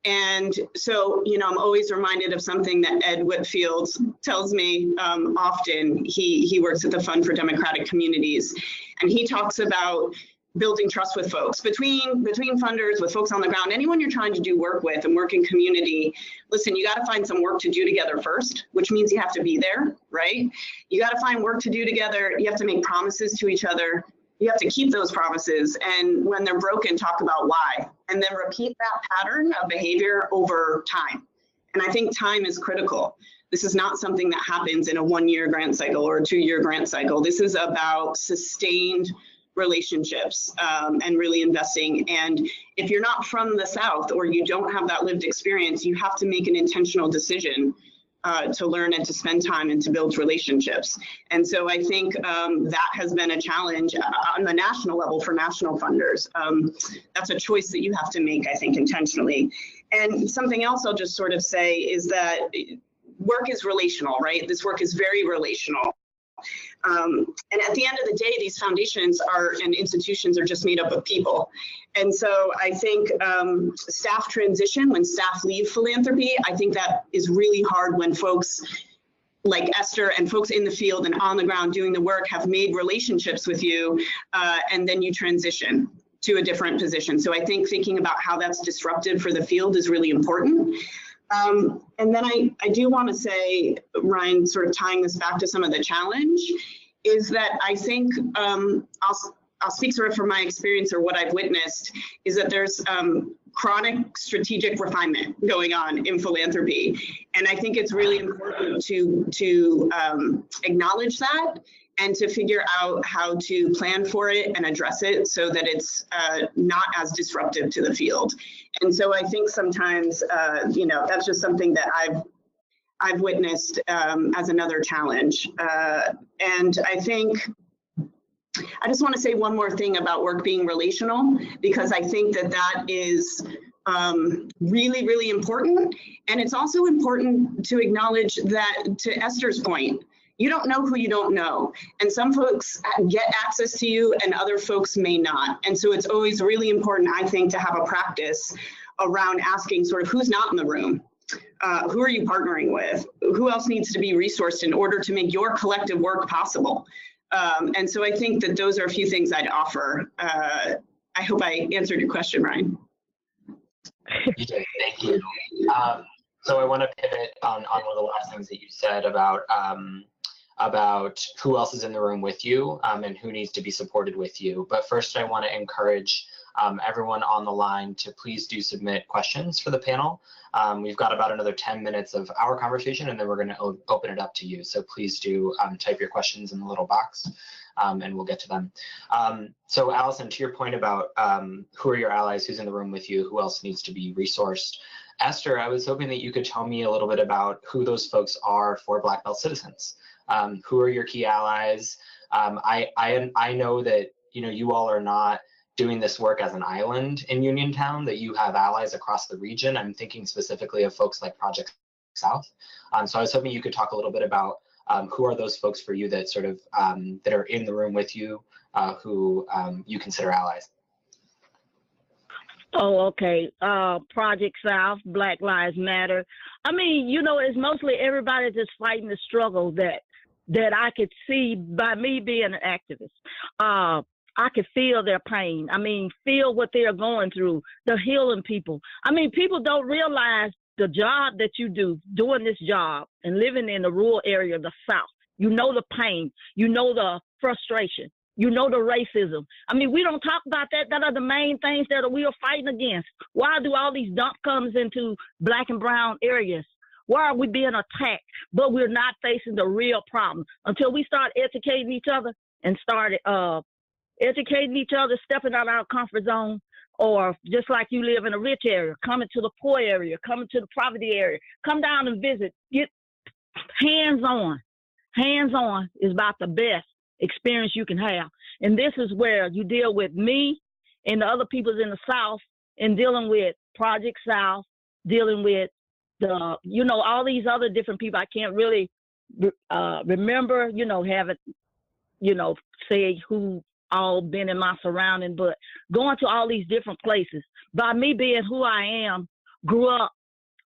And so, you know, I'm always reminded of something that Ed Whitfield tells me often. He works at the Fund for Democratic Communities, and he talks about building trust with folks, between funders, with folks on the ground, anyone you're trying to do work with and work in community. Listen, you got to find some work to do together first, which means you have to be there, right? You got to find work to do together. You have to make promises to each other. You have to keep those promises, and when they're broken, talk about why, and then repeat that pattern of behavior over time. And I think time is critical. This is not something that happens in a 1-year grant cycle or a 2-year grant cycle. This is about sustained relationships and really investing. And if you're not from the South or you don't have that lived experience, you have to make an intentional decision to learn and to spend time and to build relationships. And so I think that has been a challenge on the national level for national funders. That's a choice that you have to make, I think, intentionally. And something else I'll just sort of say is that work is relational, right? This work is very relational. And at the end of the day, these foundations and institutions are just made up of people. And so I think staff transition, when staff leave philanthropy, I think that is really hard when folks like Esther and folks in the field and on the ground doing the work have made relationships with you, and then you transition to a different position. So I think thinking about how that's disruptive for the field is really important. And then I do want to say, Ryan, sort of tying this back to some of the challenge, is that I think I'll speak sort of from my experience or what I've witnessed, is that there's chronic strategic refinement going on in philanthropy. And I think it's really important to acknowledge that and to figure out how to plan for it and address it so that it's not as disruptive to the field. And so I think sometimes, you know, that's just something that I've witnessed as another challenge. And I think I just want to say one more thing about work being relational, because I think that is really, really important. And it's also important to acknowledge that, to Esther's point, you don't know who you don't know. And some folks get access to you and other folks may not. And so it's always really important, I think, to have a practice around asking sort of who's not in the room. Who are you partnering with? Who else needs to be resourced in order to make your collective work possible? And so I think that those are a few things I'd offer. I hope I answered your question, Ryan. You did, thank you. So I want to pivot on one of the last things that you said about about who else is in the room with you and who needs to be supported with you. But first, I want to encourage everyone on the line to please do submit questions for the panel. We've got about another 10 minutes of our conversation, and then we're going to open it up to you. So please do type your questions in the little box, and we'll get to them. So Allison, to your point about who are your allies, who's in the room with you, who else needs to be resourced, Esther, I was hoping that you could tell me a little bit about who those folks are for Black Belt citizens. Who are your key allies? I know that you all are not doing this work as an island in Uniontown, that you have allies across the region. I'm thinking specifically of folks like Project South. So I was hoping you could talk a little bit about who are those folks for you that sort of that are in the room with you, who you consider allies. Oh, okay. Project South, Black Lives Matter. I mean, it's mostly everybody just fighting the struggle that I could see by me being an activist. I could feel their pain. I mean, feel what they're going through, the healing people. I mean, people don't realize the job that you do, doing this job and living in the rural area of the South. You know the pain. You know the frustration. You know the racism. I mean, we don't talk about that. That are the main things that we are fighting against. Why do all these dump comes into Black and brown areas? Why are we being attacked? But we're not facing the real problem until we start educating each other and start educating each other, stepping out of our comfort zone, or just like you live in a rich area, coming to the poor area, coming to the poverty area, come down and visit, get hands-on. Hands-on is about the best experience you can have. And this is where you deal with me and the other peoples in the South and dealing with Project South, dealing with all these other different people. I can't really remember, haven't, say who all been in my surrounding, but going to all these different places. By me being who I am, grew up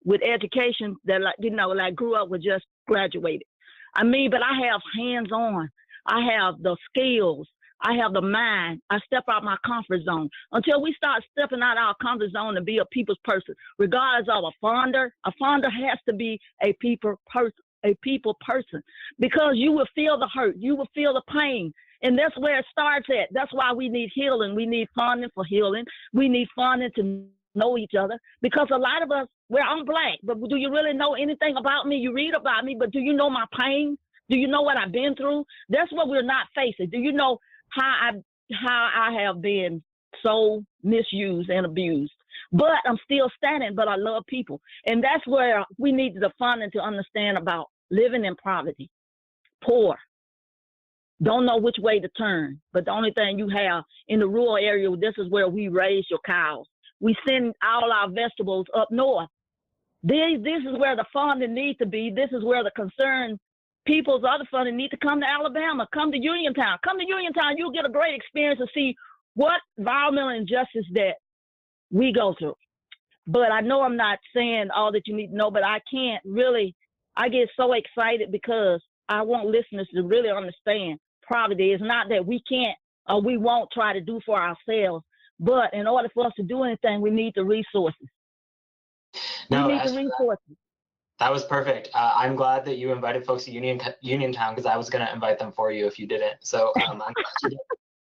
with education that grew up with just graduated. I mean, but I have hands-on. I have the skills. I have the mind. I step out my comfort zone. Until we start stepping out our comfort zone and be a people's person, regardless of a funder has to be a people person, because you will feel the hurt. You will feel the pain. And that's where it starts at. That's why we need healing. We need funding for healing. We need funding to know each other, because a lot of us, I'm Black, but do you really know anything about me? You read about me, but do you know my pain? Do you know what I've been through? That's what we're not facing. Do you know how I have been so misused and abused? But I'm still standing, but I love people. And that's where we need the funding to understand about living in poverty, poor, don't know which way to turn. But the only thing you have in the rural area, this is where we raise your cows. We send all our vegetables up north. This is where the funding needs to be. This is where the concerned people's other funding need to come to Alabama, come to Uniontown. Come to Uniontown, you'll get a great experience to see what environmental injustice that we go through. But I know I'm not saying all that you need to know, but I get so excited because I want listeners to really understand poverty is not that we can't or we won't try to do for ourselves, but in order for us to do anything, we need the resources. No, that was perfect. I'm glad that you invited folks to Uniontown, because I was going to invite them for you if you didn't. So I'm glad you did.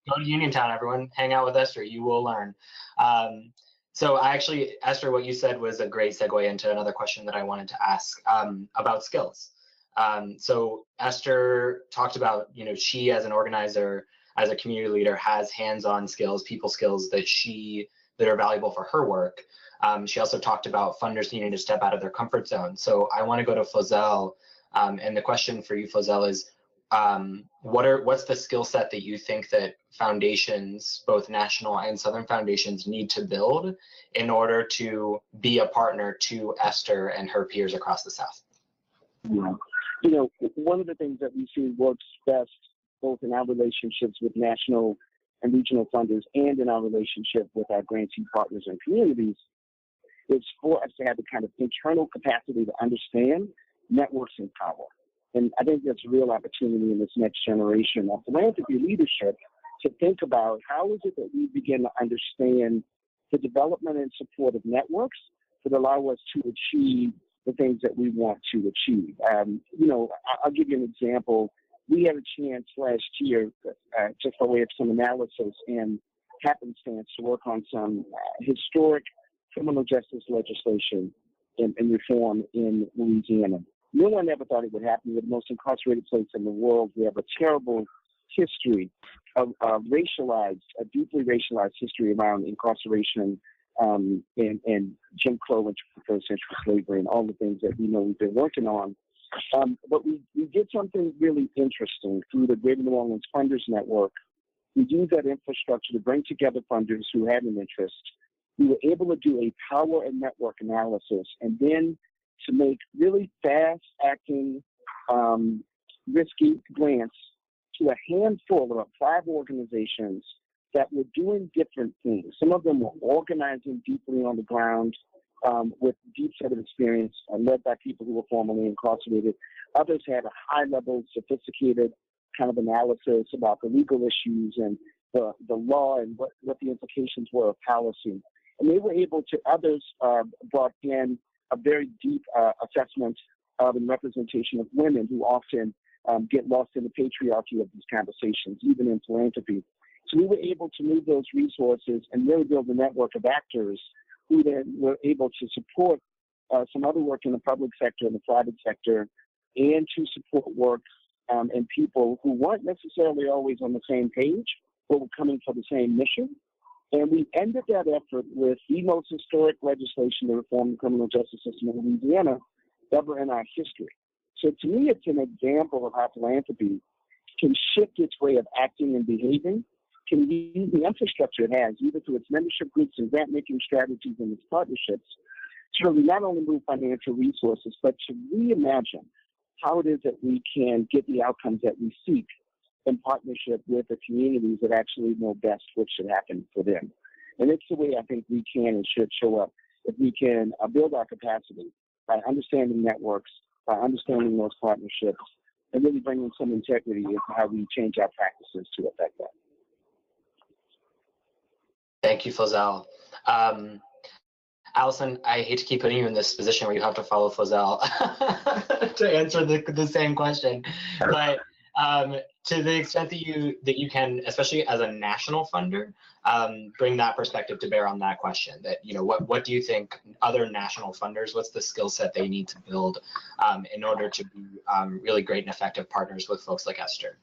Go to Uniontown, everyone. Hang out with Esther. You will learn. So Esther, what you said was a great segue into another question that I wanted to ask about skills. So Esther talked about, she as an organizer, as a community leader, has hands-on skills, people skills that are valuable for her work. She also talked about funders needing to step out of their comfort zone. So I want to go to Flozell, and the question for you, Flozell, is what's the skill set that you think that foundations, both national and Southern foundations, need to build in order to be a partner to Esther and her peers across the South? Yeah. One of the things that we see works best, both in our relationships with national and regional funders and in our relationship with our grantee partners and communities, is for us to have the kind of internal capacity to understand networks and power. And I think there's a real opportunity in this next generation of philanthropy leadership to think about how is it that we begin to understand the development and support of networks that allow us to achieve the things that we want to achieve. I'll give you an example. we had a chance last year, just by way of some analysis and happenstance, to work on some historic criminal justice legislation and reform in Louisiana. No one ever thought it would happen. We're the most incarcerated place in the world. We have a terrible history of a deeply racialized history around incarceration and Jim Crow and 21st century slavery and all the things that we know we've been working on. But we did something really interesting through the Greater New Orleans Funders Network. We used that infrastructure to bring together funders who had an interest. We were able to do a power and network analysis, and then to make really fast-acting, risky grants to a handful of 5 organizations that were doing different things. Some of them were organizing deeply on the ground with deep set of experience, led by people who were formerly incarcerated. Others had a high-level, sophisticated kind of analysis about the legal issues and the law and what the implications were of policy. And they were able to, others brought in a very deep assessment of and representation of women who often get lost in the patriarchy of these conversations, even in philanthropy. So we were able to move those resources and really build a network of actors who then were able to support some other work in the public sector and the private sector, and to support work and people who weren't necessarily always on the same page, but were coming for the same mission. And we ended that effort with the most historic legislation to reform the criminal justice system in Louisiana ever in our history. So to me, it's an example of how philanthropy can shift its way of acting and behaving, can use the infrastructure it has, either through its membership groups and grant-making strategies and its partnerships, to really not only move financial resources, but to reimagine how it is that we can get the outcomes that we seek in partnership with the communities that actually know best what should happen for them. And it's the way I think we can and should show up. If we can build our capacity by understanding networks, by understanding those partnerships, and really bringing some integrity into how we change our practices to affect that. Thank you, Flozell. Allison, I hate to keep putting you in this position where you have to follow Flozell to answer the same question, but to the extent that you can, especially as a national funder, bring that perspective to bear on that question. That, you know, what do you think other national funders, what's the skill set they need to build in order to be really great and effective partners with folks like Esther?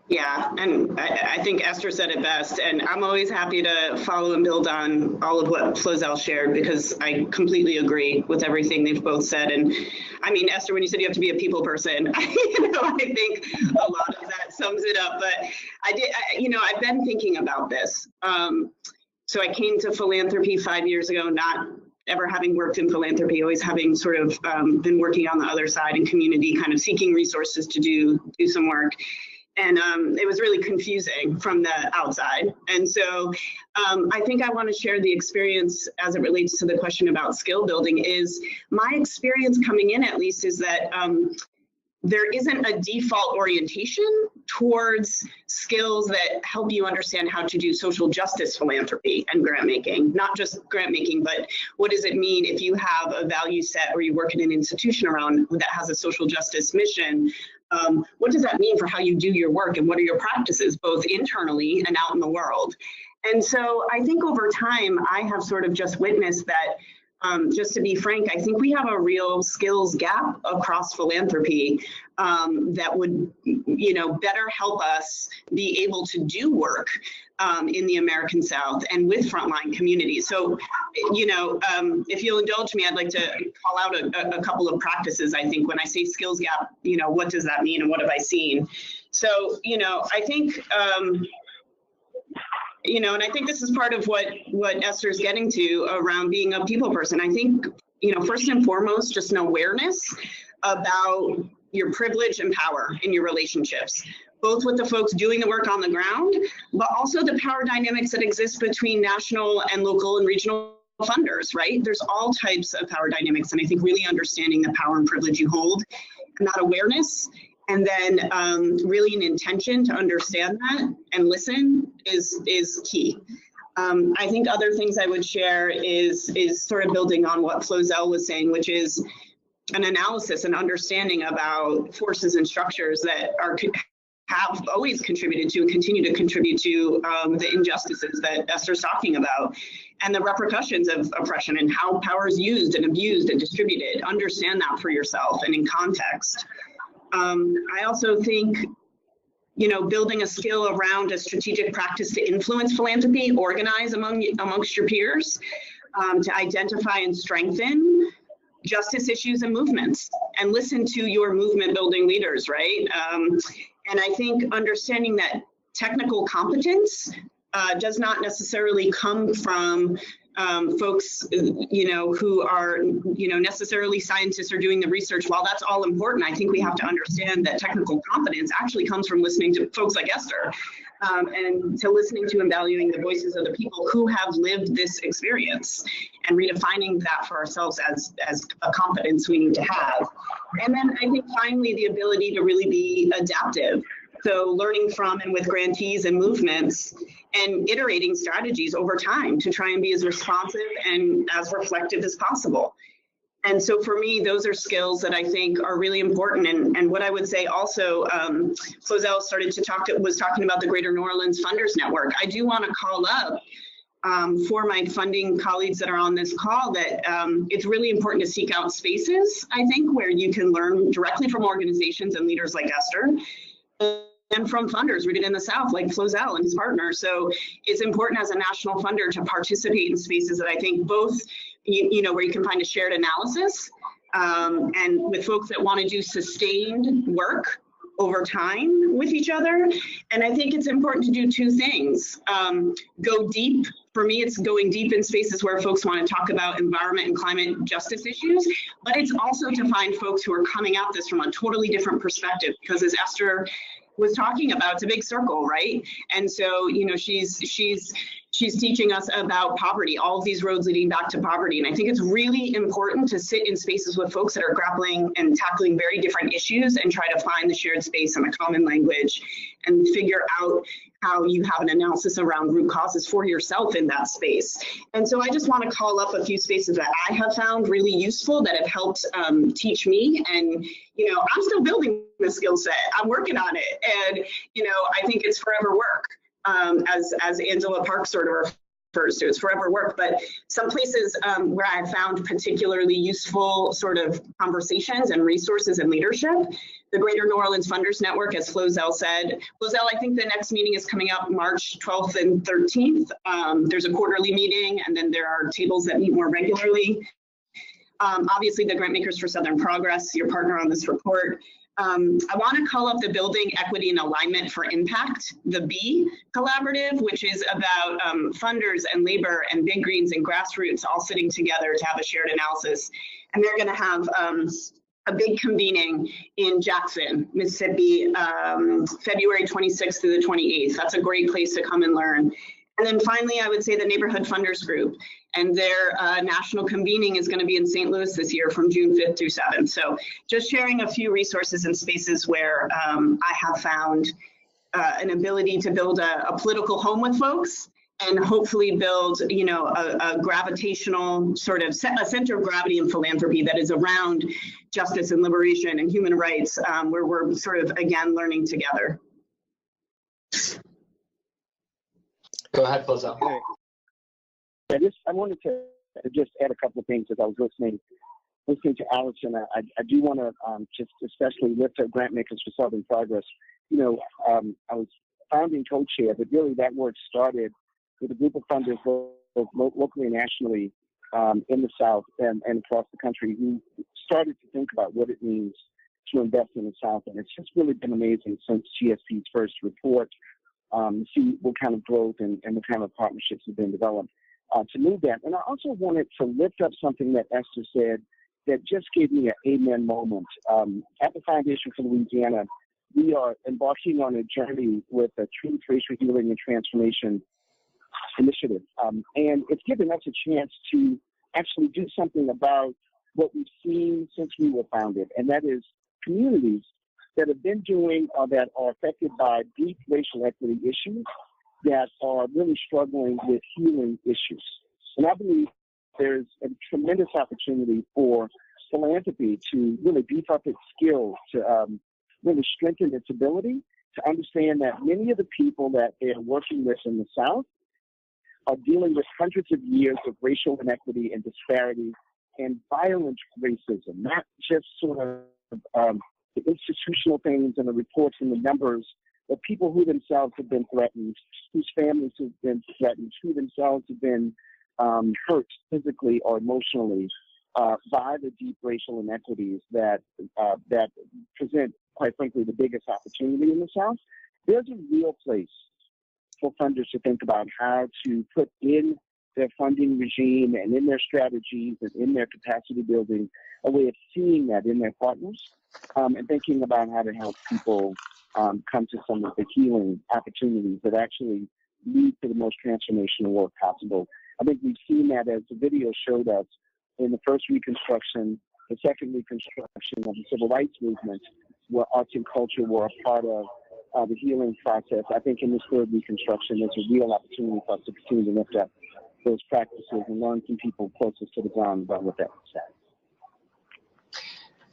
Yeah, and I think Esther said it best, and I'm always happy to follow and build on all of what Flozell shared, because I completely agree with everything they've both said. And I mean, Esther, when you said you have to be a people person, I think a lot of that sums it up. But I've been thinking about this. So I came to philanthropy 5 years ago, not ever having worked in philanthropy, always having sort of been working on the other side in community, kind of seeking resources to do some work. And it was really confusing from the outside. And so I think I want to share the experience as it relates to the question about skill building. Is my experience coming in, at least, is that there isn't a default orientation towards skills that help you understand how to do social justice philanthropy and grant making. Not just grant making, but what does it mean if you have a value set or you work in an institution around that has a social justice mission? What does that mean for how you do your work, and what are your practices, both internally and out in the world? And so I think over time, I have sort of just witnessed that, just to be frank, I think we have a real skills gap across philanthropy that would, better help us be able to do work in the American South and with frontline communities. So, if you'll indulge me, I'd like to call out a couple of practices. I think when I say skills gap, what does that mean and what have I seen? So, I think, and I think this is part of what Esther's getting to around being a people person. I think, first and foremost, just an awareness about your privilege and power in your relationships, both with the folks doing the work on the ground, but also the power dynamics that exist between national and local and regional funders, right? There's all types of power dynamics. And I think really understanding the power and privilege you hold, and that awareness, and then really an intention to understand that and listen is key. I think other things I would share is sort of building on what Flozell was saying, which is an analysis and understanding about forces and structures that have always contributed to and continue to contribute to the injustices that Esther's talking about, and the repercussions of oppression and how power is used and abused and distributed. Understand that for yourself and in context. I also think, building a skill around a strategic practice to influence philanthropy, organize amongst your peers, to identify and strengthen justice issues and movements, and listen to your movement building leaders, right? And I think understanding that technical competence does not necessarily come from folks, who are, necessarily scientists or doing the research. While that's all important, I think we have to understand that technical competence actually comes from listening to folks like Esther, and to listening to and valuing the voices of the people who have lived this experience, and redefining that for ourselves as a competence we need to have. And then I think finally the ability to really be adaptive. So learning from and with grantees and movements, and iterating strategies over time to try and be as responsive and as reflective as possible. And so for me, those are skills that I think are really important. And what I would say also, Flozell was talking about the Greater New Orleans Funders Network. I do want to call up for my funding colleagues that are on this call that it's really important to seek out spaces, I think, where you can learn directly from organizations and leaders like Esther, and from funders rooted in the South, like Flozell and his partner. So it's important as a national funder to participate in spaces that I think both, where you can find a shared analysis, and with folks that want to do sustained work over time with each other. And I think it's important to do two things. Go deep. For me, it's going deep in spaces where folks want to talk about environment and climate justice issues, but it's also to find folks who are coming at this from a totally different perspective, because as Esther was talking about, it's a big circle, right? And so, she's teaching us about poverty, all of these roads leading back to poverty. And I think it's really important to sit in spaces with folks that are grappling and tackling very different issues, and try to find the shared space and a common language, and figure out how you have an analysis around root causes for yourself in that space. And so I just want to call up a few spaces that I have found really useful, that have helped teach me. And, I'm still building the skill set. I'm working on it. And, I think it's forever work, as Angela Park sort of refers to. It's forever work. But some places where I've found particularly useful sort of conversations and resources and leadership, the Greater New Orleans Funders Network, as Flozell said. Flozell, I think the next meeting is coming up March 12th and 13th. There's a quarterly meeting, and then there are tables that meet more regularly. Obviously, the Grantmakers for Southern Progress, your partner on this report. I want to call up the Building Equity and Alignment for Impact, the B Collaborative, which is about funders and labor and big greens and grassroots all sitting together to have a shared analysis. And they're going to have a big convening in Jackson, Mississippi, February 26th through the 28th. That's a great place to come and learn. And then finally, I would say the Neighborhood Funders Group, and their national convening is going to be in St. Louis this year from June 5th through 7th. So just sharing a few resources and spaces where I have found an ability to build a political home with folks, and hopefully build, a gravitational sort of a center of gravity in philanthropy that is around justice and liberation and human rights, where we're sort of, again, learning together. Go ahead, Flozell. I wanted to just add a couple of things as I was listening to Allison. I do want to just especially lift up Grantmakers for Southern Progress. I was founding co-chair, but really that work started with a group of funders both locally and nationally in the South and across the country, who started to think about what it means to invest in the South. And it's just really been amazing since GSP's first report, see what kind of growth and what kind of partnerships have been developed to move that. And I also wanted to lift up something that Esther said that just gave me an amen moment. At the Foundation for Louisiana, we are embarking on a journey with a Truth, Racial Healing, and Transformation initiative. And it's given us a chance to actually do something about what we've seen since we were founded, and that is communities that have been doing or that are affected by deep racial equity issues that are really struggling with healing issues. And I believe there's a tremendous opportunity for philanthropy to really beef up its skills, to really strengthen its ability to understand that many of the people that they are working with in the South are dealing with hundreds of years of racial inequity and disparity and violent racism, not just sort of the institutional things and the reports and the numbers, but people who themselves have been threatened, whose families have been threatened, who themselves have been hurt physically or emotionally by the deep racial inequities that present, quite frankly, the biggest opportunity in the South. There's a real place for funders to think about how to put in their funding regime and in their strategies and in their capacity building a way of seeing that in their partners and thinking about how to help people come to some of the healing opportunities that actually lead to the most transformational work possible. I think we've seen that, as the video showed us, in the first Reconstruction, the second Reconstruction of the Civil Rights Movement, where arts and culture were a part of the healing process. I think in this third Reconstruction, there's a real opportunity for us to continue to lift up those practices and learn from people closest to the ground about what that says.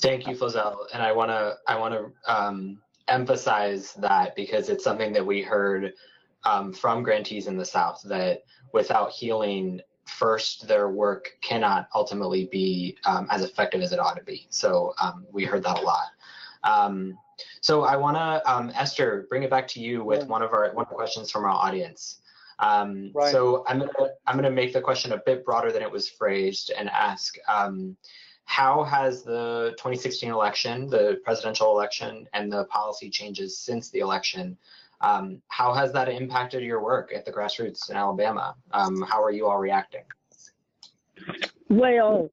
Thank you, Flozell. And I want to emphasize that because it's something that we heard from grantees in the South, that without healing, first, their work cannot ultimately be as effective as it ought to be. So we heard that a lot. So I want to, Esther, bring it back to you with one of the questions from our audience. Right. So I'm gonna make the question a bit broader than it was phrased and ask, how has the 2016 election, the presidential election, and the policy changes since the election, how has that impacted your work at the grassroots in Alabama? How are you all reacting? Well,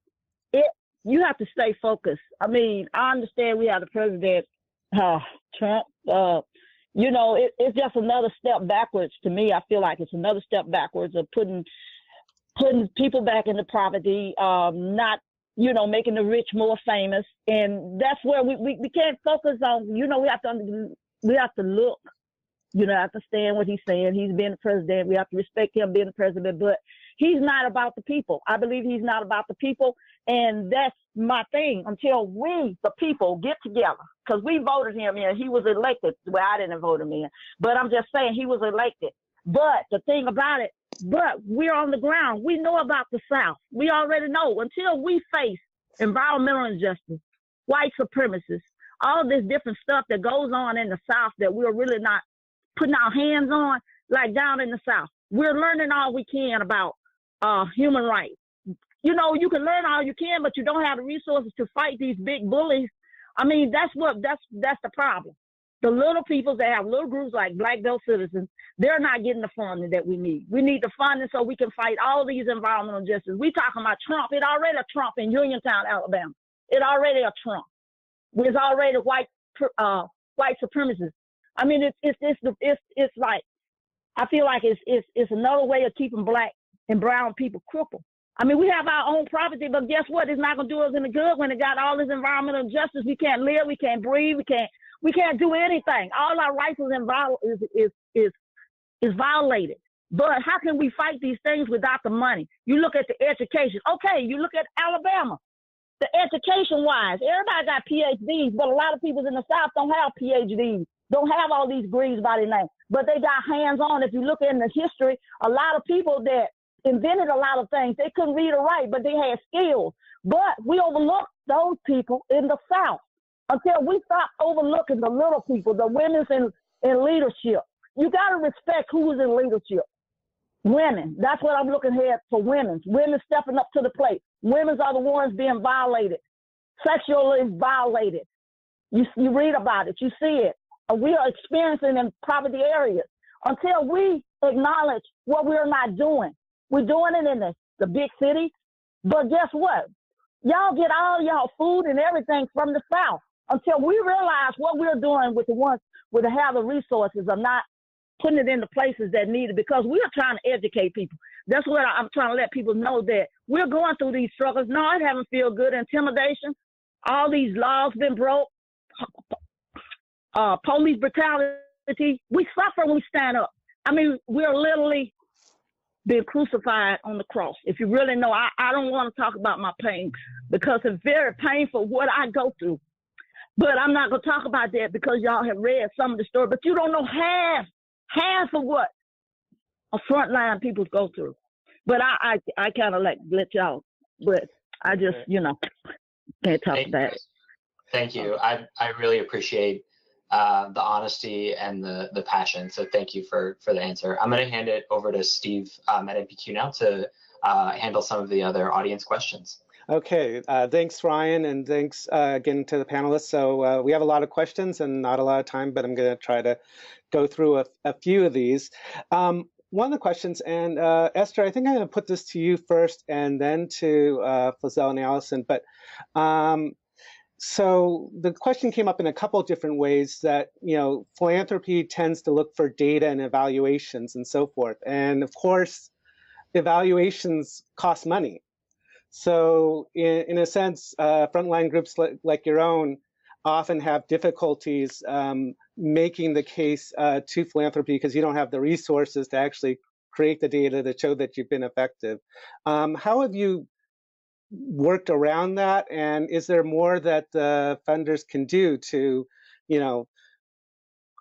you have to stay focused. I mean, I understand we have the president, Trump. You know, it's just another step backwards to me. I feel like it's another step backwards of putting people back into poverty, not, you know, making the rich more famous. And that's where we can't focus on, you know, we have to look, you know, understand what he's saying. He's being the president. We have to respect him being the president, but he's not about the people. I believe he's not about the people. And that's my thing until we, the people, get together. Because we voted him in. He was elected. Well, I didn't vote him in. But I'm just saying he was elected. But the thing about it, but we're on the ground. We know about the South. We already know. Until we face environmental injustice, white supremacists, all this different stuff that goes on in the South that we're really not putting our hands on, like down in the South. We're learning all we can about human rights. You know, you can learn all you can, but you don't have the resources to fight these big bullies. I mean, that's the problem. The little people that have little groups like Black Belt Citizens, they're not getting the funding that we need. We need the funding so we can fight all these environmental injustices. We talking about Trump. It already a Trump in Uniontown, Alabama. It already a Trump. There's already white supremacists. I mean, it's like, I feel like it's another way of keeping Black and brown people crippled. I mean, we have our own property, but guess what? It's not gonna do us any good when it got all this environmental injustice. We can't live, we can't breathe, we can't do anything. All our rights is violated. But how can we fight these things without the money? You look at the education. Okay, you look at Alabama. The education-wise, everybody got PhDs, but a lot of people in the South don't have PhDs, don't have all these degrees by their name, but they got hands-on. If you look in the history, a lot of people that invented a lot of things, they couldn't read or write, but they had skills. But we overlooked those people in the South until we stop overlooking the little people, the women's in leadership. You got to respect who's in leadership. Women. That's what I'm looking at for women. Women stepping up to the plate. Women are the ones being violated, sexually violated. You read about it. You see it. We are experiencing in poverty areas. Until we acknowledge what we're not doing, we're doing it in the big cities. But guess what? Y'all get all y'all food and everything from the South. Until we realize what we're doing with the ones who have the resources of not putting it in the places that need it, because we are trying to educate people. That's what I'm trying to let people know, that we're going through these struggles. No, it haven't feel good. Intimidation, all these laws been broke, police brutality. We suffer when we stand up. I mean, we're literally been crucified on the cross. If you really know, I don't want to talk about my pain because it's very painful what I go through. But I'm not going to talk about that because y'all have read some of the story, but you don't know half of what a frontline people go through. But I kind of like let y'all, but I just, can't talk about it. Thank you. I really appreciate the honesty and the passion. So thank you for the answer. I'm going to hand it over to Steve at MPQ now to handle some of the other audience questions. Okay, thanks, Ryan, and thanks again to the panelists. So we have a lot of questions and not a lot of time, but I'm going to try to go through a few of these. One of the questions, and Esther, I think I'm going to put this to you first and then to Flozell and Allison, but so the question came up in a couple of different ways that, philanthropy tends to look for data and evaluations and so forth. And of course, evaluations cost money. So in a sense, frontline groups like your own often have difficulties making the case to philanthropy because you don't have the resources to actually create the data that show that you've been effective. How have you worked around that? And is there more that the funders can do to,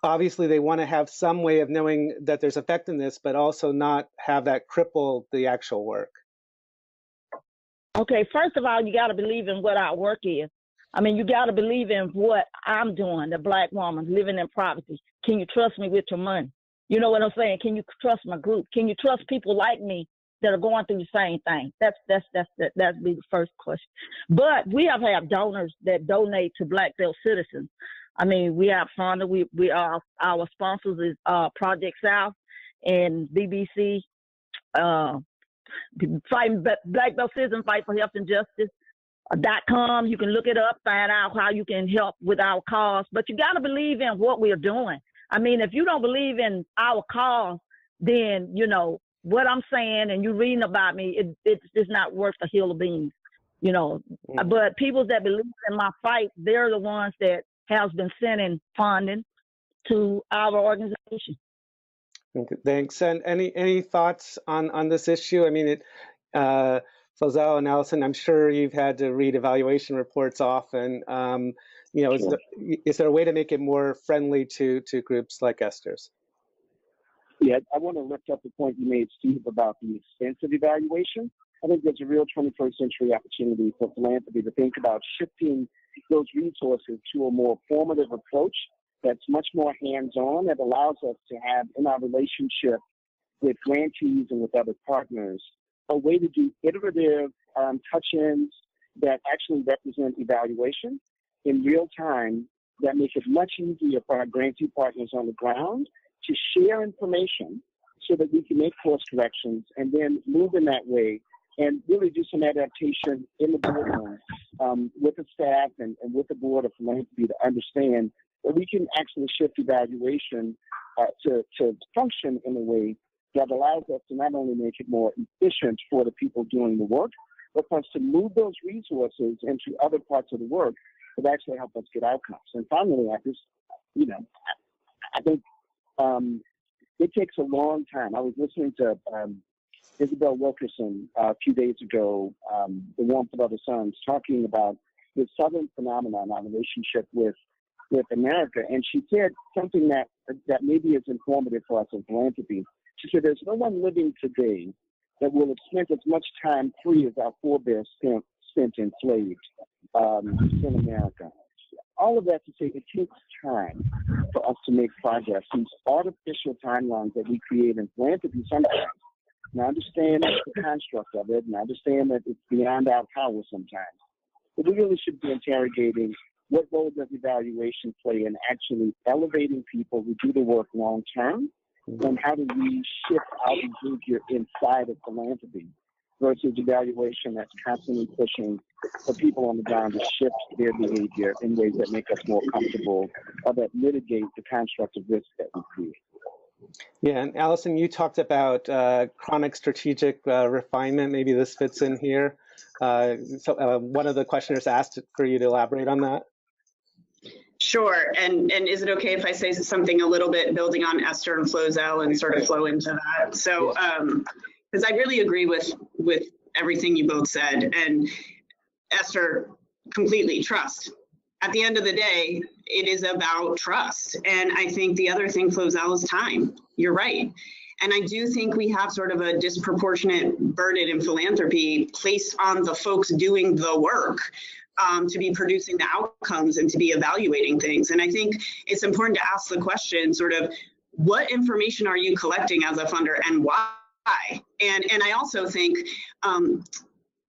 obviously they want to have some way of knowing that there's effectiveness, but also not have that cripple the actual work? Okay, first of all, you got to believe in what our work is. I mean, you got to believe in what I'm doing, the Black woman living in poverty. Can you trust me with your money? You know what I'm saying? Can you trust my group? Can you trust people like me that are going through the same thing? That'd be the first question. But we have had donors that donate to Black belt citizens. I mean, we have funded. We are our sponsors is Project South and BBC. Fighting Black belt citizens, fight for health and justice.com. You can look it up, find out how you can help with our cause. But you got to believe in what we're doing. I mean, if you don't believe in our cause, then what I'm saying, and you reading about me, it's not worth a hill of beans, But people that believe in my fight, they're the ones that has been sending funding to our organization. Thanks. And any thoughts on this issue? I mean, Flozell and Allison, I'm sure you've had to read evaluation reports often. Sure. Is there a way to make it more friendly to groups like Esther's? Yeah, I want to lift up the point you made, Steve, about the expense of evaluation. I think there's a real 21st century opportunity for philanthropy to think about shifting those resources to a more formative approach that's much more hands-on, that allows us to have in our relationship with grantees and with other partners a way to do iterative touch-ins that actually represent evaluation in real time, that make it much easier for our grantee partners on the ground to share information so that we can make course corrections and then move in that way and really do some adaptation in the boardroom with the staff and with the board of philanthropy to understand that we can actually shift evaluation to function in a way that allows us to not only make it more efficient for the people doing the work, but for us to move those resources into other parts of the work that actually help us get outcomes. And finally, I think it takes a long time. I was listening to Isabel Wilkerson a few days ago, the Warmth of Other Suns, talking about the Southern phenomenon, our relationship with America. And she said something that maybe is informative for us in philanthropy. She said, there's no one living today that will have spent as much time free as our forebears spent enslaved in America. All of that to say it takes time for us to make progress. These artificial timelines that we create in philanthropy sometimes. And I understand the construct of it, and I understand that it's beyond our power sometimes. But we really should be interrogating what role does evaluation play in actually elevating people who do the work long term, and how do we shift our behavior inside of philanthropy versus evaluation that's constantly pushing for people on the ground to shift their behavior in ways that make us more comfortable or that mitigate the construct of risk that we create. Yeah, and Allison, you talked about chronic strategic refinement. Maybe this fits in here. So one of the questioners asked for you to elaborate on that. Sure, and is it okay if I say something a little bit building on Esther and Flozell and sort of flow into that? So because I really agree with everything you both said. And Esther, completely trust. At the end of the day, it is about trust. And I think the other thing, Flozell, is time. You're right. And I do think we have sort of a disproportionate burden in philanthropy placed on the folks doing the work to be producing the outcomes and to be evaluating things. And I think it's important to ask the question, sort of, what information are you collecting as a funder and why? And I also think,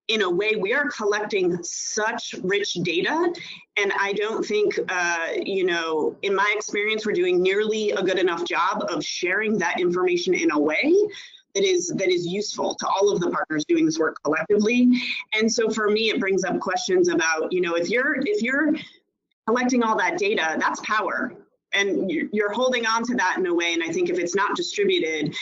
in a way, we are collecting such rich data, and I don't think, in my experience, we're doing nearly a good enough job of sharing that information in a way that is useful to all of the partners doing this work collectively. And so for me, it brings up questions about, if you're collecting all that data, that's power. And you're holding on to that in a way. And I think if it's not distributed,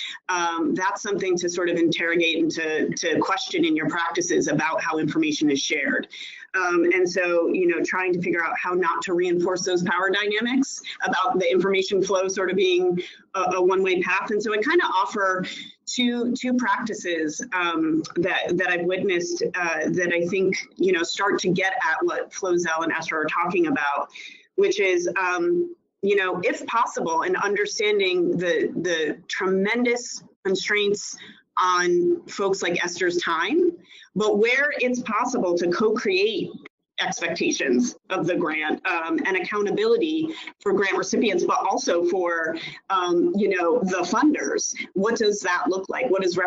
that's something to sort of interrogate and to question in your practices about how information is shared. And so, trying to figure out how not to reinforce those power dynamics about the information flow sort of being a one-way path. And so I kind of offer two practices that I've witnessed that I think, start to get at what Flozell and Esther are talking about, which is, if possible, and understanding the tremendous constraints on folks like Esther's time, but where it's possible to co-create expectations of the grant and accountability for grant recipients, but also for, the funders. What does that look like? What does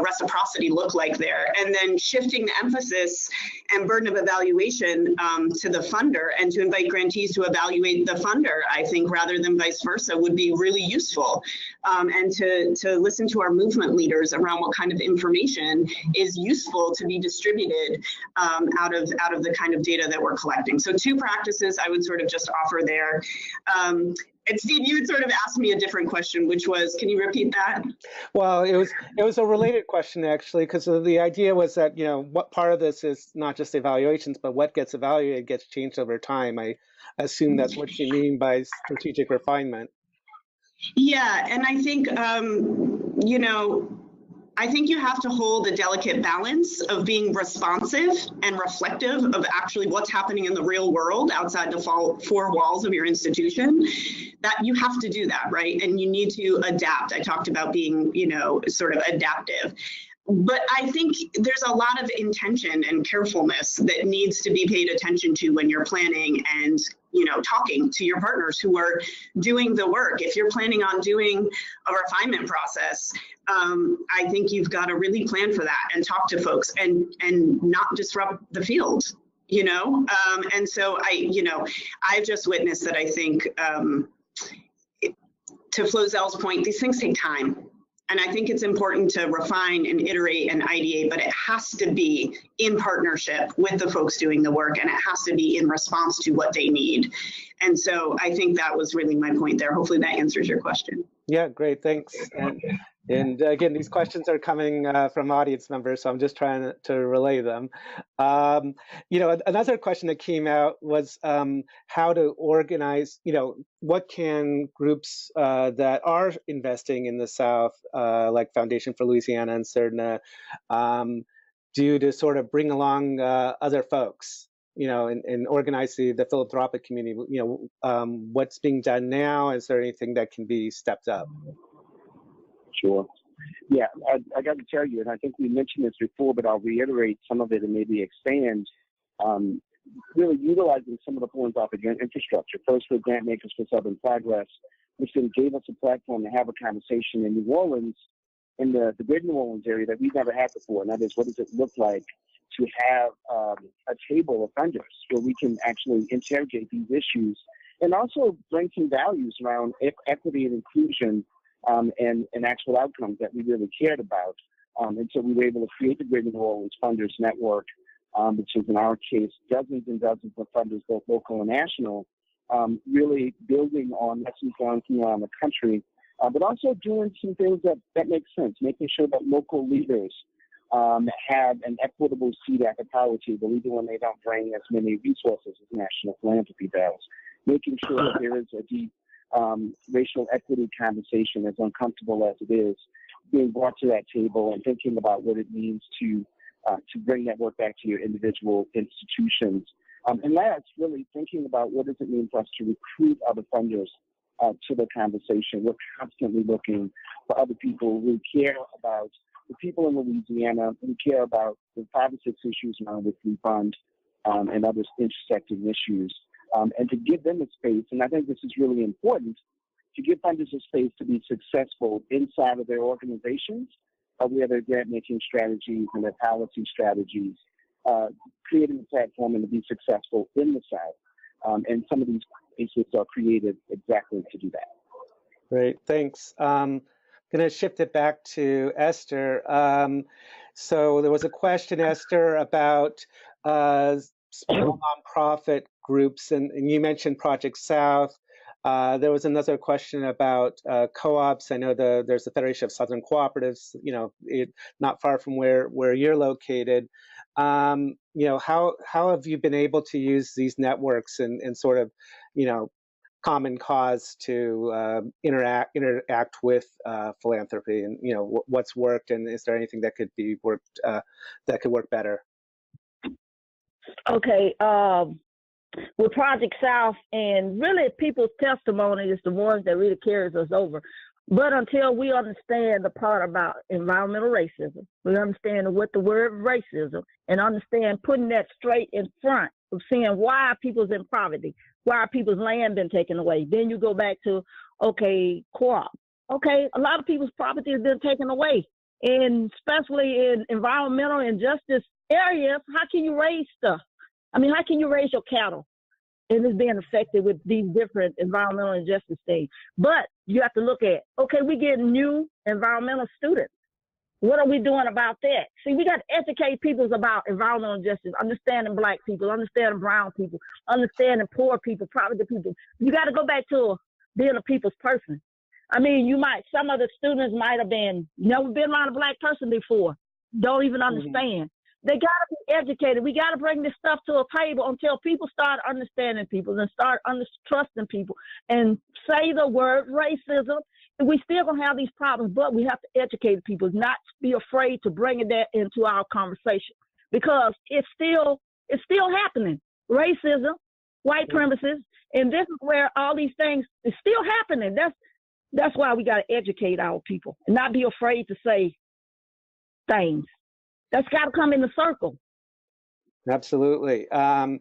reciprocity look like there? And then shifting the emphasis and burden of evaluation to the funder, and to invite grantees to evaluate the funder, I think, rather than vice versa, would be really useful. And to listen to our movement leaders around what kind of information is useful to be distributed out of the kind of data that we're collecting. So two practices I would sort of just offer there. And Steve, you had sort of asked me a different question, which was, can you repeat that? Well, it was a related question, actually, because the idea was that, what part of this is not just evaluations, but what gets evaluated gets changed over time. I assume that's what you mean by strategic refinement. Yeah, and I think, I think you have to hold a delicate balance of being responsive and reflective of actually what's happening in the real world outside the four walls of your institution. That you have to do that, right? And you need to adapt. I talked about being, sort of adaptive. But I think there's a lot of intention and carefulness that needs to be paid attention to when you're planning and, talking to your partners who are doing the work. If you're planning on doing a refinement process, I think you've got to really plan for that and talk to folks and not disrupt the field, And so I've just witnessed that. I think, to Flozell's point, these things take time. And I think it's important to refine and iterate and ideate, but it has to be in partnership with the folks doing the work, and it has to be in response to what they need. And so I think that was really my point there. Hopefully that answers your question. Yeah, great, thanks. And again, these questions are coming from audience members, so I'm just trying to relay them. Another question that came out was how to organize, what can groups that are investing in the South, like Foundation for Louisiana and CERDNA, do to sort of bring along other folks, and organize the philanthropic community? What's being done now? Is there anything that can be stepped up? Sure. Yeah, I got to tell you, and I think we mentioned this before, but I'll reiterate some of it and maybe expand, really utilizing some of the philanthropic infrastructure. First with Grant Makers for Southern Progress, which then gave us a platform to have a conversation in New Orleans, in the greater New Orleans area that we've never had before. And that is, what does it look like to have a table of funders where we can actually interrogate these issues and also bring some values around equity and inclusion and actual outcomes that we really cared about. And so we were able to create the Greater New Orleans Funders Network, which is in our case dozens and dozens of funders, both local and national, really building on lessons learned from around the country, but also doing some things that make sense, making sure that local leaders have an equitable seat at the power table, even when they don't bring as many resources as national philanthropy does, making sure that there is a deep racial equity conversation, as uncomfortable as it is, being brought to that table and thinking about what it means to bring that work back to your individual institutions. And last, really thinking about what does it mean for us to recruit other funders to the conversation. We're constantly looking for other people who care about the people in Louisiana, who care about the 5 or 6 issues around which we fund and other intersecting issues, and to give them a space. And I think this is really important, to give funders a space to be successful inside of their organizations, where their grant-making strategies and their policy strategies, creating a platform and to be successful in the South. And some of these spaces are created exactly to do that. Great, thanks. I'm going to shift it back to Esther. So there was a question, Esther, about small nonprofit groups, and you mentioned Project South. There was another question about co-ops. I know there's the Federation of Southern Cooperatives, not far from where you're located. How have you been able to use these networks and sort of, common cause to interact with philanthropy, and what's worked, and is there anything that could be worked that could work better? Okay. With Project South, and really people's testimony is the ones that really carries us over. But until we understand the part about environmental racism, we understand what the word racism, and understand putting that straight in front of seeing why people's in poverty, why people's land been taken away. Then you go back to, okay, co-op. Okay, a lot of people's property has been taken away, and especially in environmental and justice areas, how can you raise stuff? I mean, how can you raise your cattle? And it's being affected with these different environmental injustice things. But you have to look at, okay, we get new environmental students. What are we doing about that? See, we got to educate people about environmental justice, understanding Black people, understanding brown people, understanding poor people, poverty people. You got to go back to being a people's person. I mean, some of the students might have never been around a Black person before, don't even understand. They got to be educated. We got to bring this stuff to a table until people start understanding people and start trusting people and say the word racism. And we still going to have these problems, but we have to educate people, not be afraid to bring that into our conversation, because it's still happening. Racism, white premises, and this is where all these things is still happening. That's why we got to educate our people and not be afraid to say things. That's got to come in the circle. Absolutely. And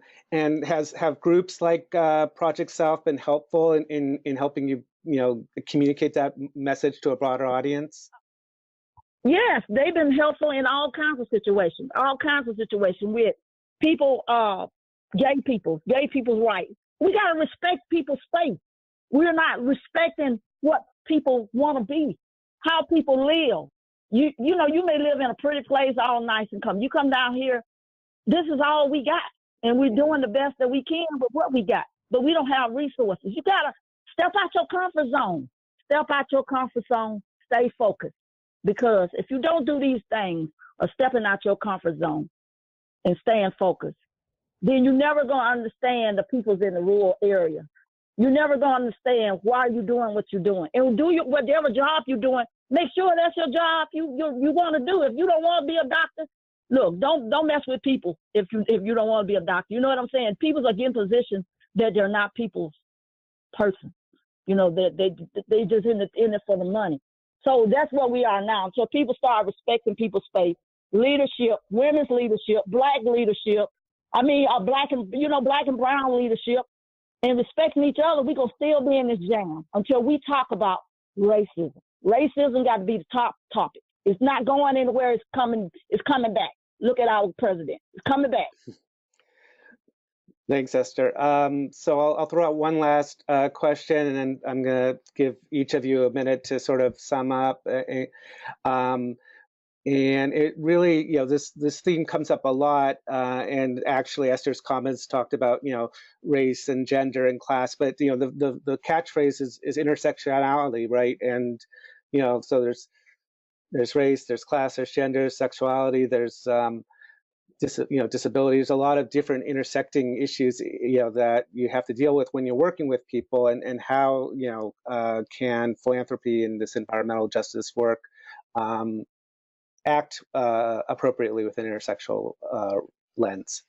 have groups like Project South been helpful in helping you, communicate that message to a broader audience? Yes, they've been helpful in all kinds of situations with people, gay people's rights. We got to respect people's space. We're not respecting what people want to be, how people live. You may live in a pretty place, all nice and come. You come down here, this is all we got. And we're doing the best that we can with what we got. But we don't have resources. You got to step out your comfort zone. Step out your comfort zone. Stay focused. Because if you don't do these things, or stepping out your comfort zone and staying focused, then you're never going to understand the peoples in the rural area. You're never going to understand why you're doing what you're doing. And whatever job you're doing, make sure that's your job you want to do. If you don't want to be a doctor, look, don't mess with people if you don't want to be a doctor. You know what I'm saying? People are getting positions that they're not people's person. They just in it for the money. So that's what we are now. So people start respecting people's space, leadership, women's leadership, Black leadership. I mean, Black and brown leadership, and respecting each other. We're gonna still be in this jam until we talk about racism. Racism got to be the top topic. It's not going anywhere. It's coming back. Look at our president. It's coming back. Thanks, Esther. So I'll throw out one last question, and then I'm going to give each of you a minute to sort of sum up. And it really, this theme comes up a lot. And actually, Esther's comments talked about, race and gender and class. But the catchphrase is intersectionality, right? And so there's race, there's class, there's gender, sexuality, there's disabilities, a lot of different intersecting issues, that you have to deal with when you're working with people, and how, can philanthropy and this environmental justice work act appropriately with an intersectional lens.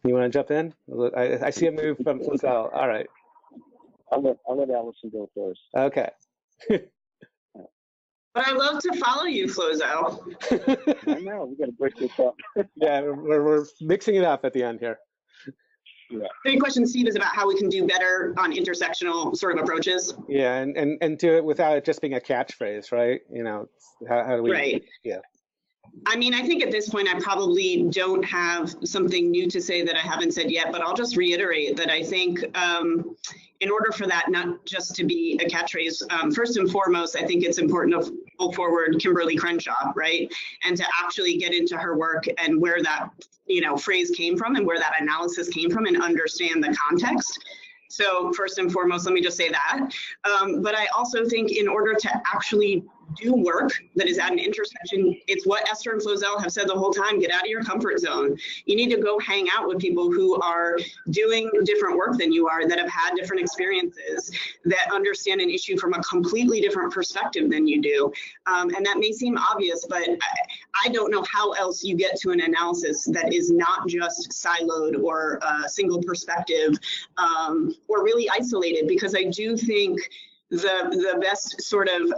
You want to jump in? I see a move from Flazell. All right. I'll let Allison go first. Okay. But I love to follow you, Flozell. I know, we got to break this up. Yeah, we're mixing it up at the end here. Yeah. The question, Steve, is about how we can do better on intersectional sort of approaches. Yeah, and do it without it just being a catchphrase, right? You know, how do we? Right. Yeah. I mean, I think at this point, I probably don't have something new to say that I haven't said yet, but I'll just reiterate that I think in order for that not just to be a catchphrase, first and foremost, I think it's important to pull forward Kimberly Crenshaw, right? And to actually get into her work and where that, phrase came from and where that analysis came from and understand the context. So first and foremost, let me just say that. But I also think in order to actually do work that is at an intersection, it's what Esther and Flozell have said the whole time: get out of your comfort zone. You need to go hang out with people who are doing different work than you are, that have had different experiences, that understand an issue from a completely different perspective than you do. And that may seem obvious, but I don't know how else you get to an analysis that is not just siloed or a single perspective or really isolated, because I do think the best sort of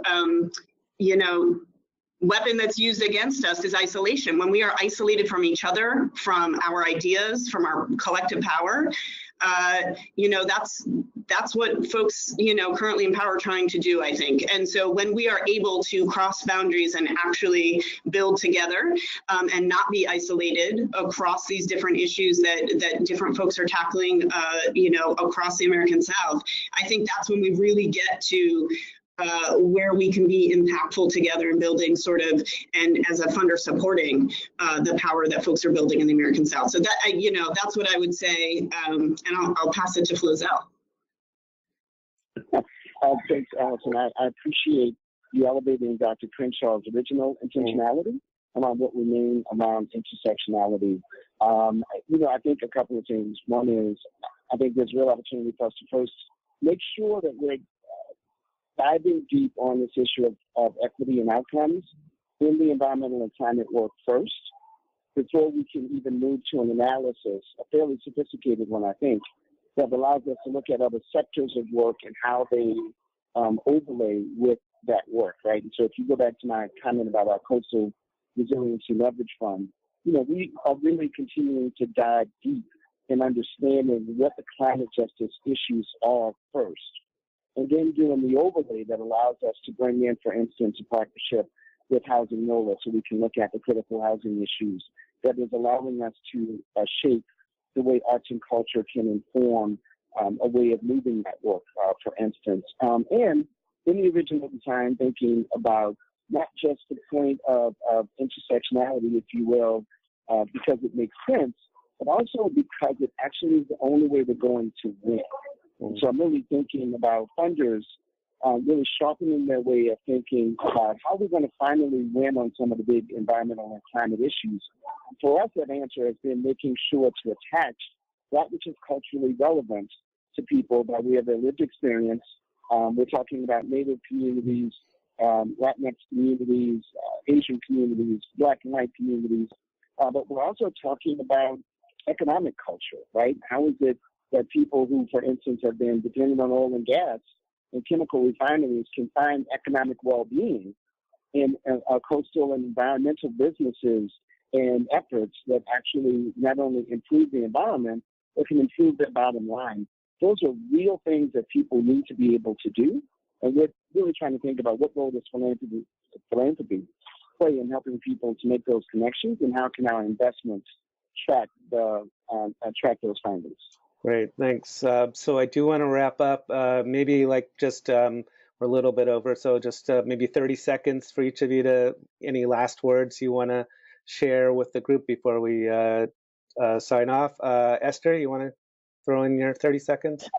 weapon that's used against us is isolation. When we are isolated from each other, from our ideas, from our collective power, that's what folks, currently in power are trying to do, I think. And so when we are able to cross boundaries and actually build together and not be isolated across these different issues that different folks are tackling, across the American South, I think that's when we really get to where we can be impactful together in building sort of, and as a funder supporting the power that folks are building in the American South. So that, that's what I would say, and I'll pass it to Flozell. Thanks, Allison. I appreciate you elevating Dr. Crenshaw's original intentionality around what we mean around intersectionality. I think a couple of things. One is, I think there's real opportunity for us to first make sure that we're diving deep on this issue of equity and outcomes in the environmental and climate work first, before we can even move to an analysis, a fairly sophisticated one, I think, that allows us to look at other sectors of work and how they overlay with that work, right? And so if you go back to my comment about our Coastal Resiliency Leverage Fund, we are really continuing to dive deep in understanding what the climate justice issues are first, and then doing the overlay that allows us to bring in, for instance, a partnership with Housing NOLA, so we can look at the critical housing issues that is allowing us to shape the way arts and culture can inform a way of moving that work, for instance. And in the original design, thinking about not just the point of intersectionality, if you will, because it makes sense, but also because it actually is the only way we're going to win. And so I'm really thinking about funders really sharpening their way of thinking about how we're going to finally win on some of the big environmental and climate issues. For us, that answer has been making sure to attach that which is culturally relevant to people by way of their lived experience. We're talking about Native communities, Latinx communities, Asian communities, Black and white communities, but we're also talking about economic culture, right? How is it that people who, for instance, have been dependent on oil and gas and chemical refineries can find economic well-being in coastal and environmental businesses and efforts that actually not only improve the environment, but can improve their bottom line. Those are real things that people need to be able to do. And we're really trying to think about what role does philanthropy play in helping people to make those connections, and how can our investments track those findings. Great, thanks. So I do want to wrap up, maybe like just, we're a little bit over, so just maybe 30 seconds for each of you to, any last words you want to share with the group before we sign off. Esther, you want to throw in your 30 seconds?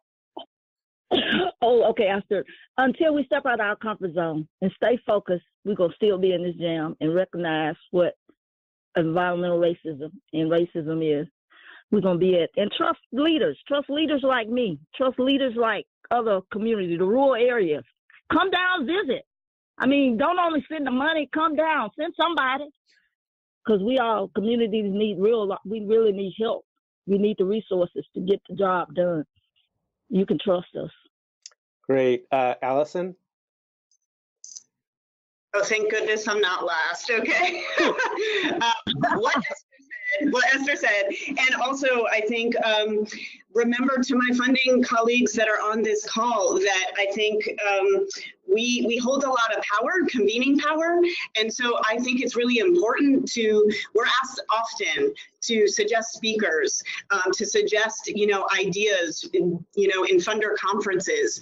Oh, okay, Esther. Until we step out of our comfort zone and stay focused, we're going to still be in this jam and recognize what environmental racism and racism is. We're going to be it. And trust leaders like me, trust leaders like other communities, the rural areas, Come down, visit. I mean, don't only send the money, come down, send somebody. Because communities we really need help. We need the resources to get the job done. You can trust us. Great. Allison? Oh, thank goodness I'm not last. Okay. What Esther said, and also I think remember to my funding colleagues that are on this call that I think we hold a lot of power, convening power, and so I think it's really important we're asked often to suggest speakers, to suggest, ideas, in funder conferences.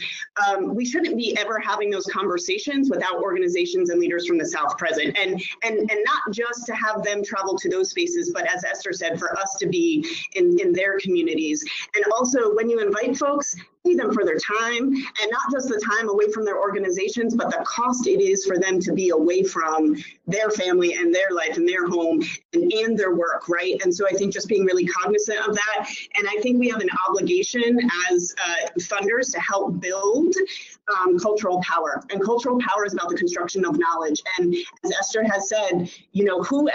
We shouldn't be ever having those conversations without organizations and leaders from the South present, and not just to have them travel to those spaces, but as Esther said, for us to be in their communities. And also, when you invite folks, pay them for their time, and not just the time away from their organizations, but the cost it is for them to be away from their family and their life and their home and their work, right? And so I think just being really cognizant of that. And I think we have an obligation as funders to help build cultural power. And cultural power is about the construction of knowledge. And as Esther has said, who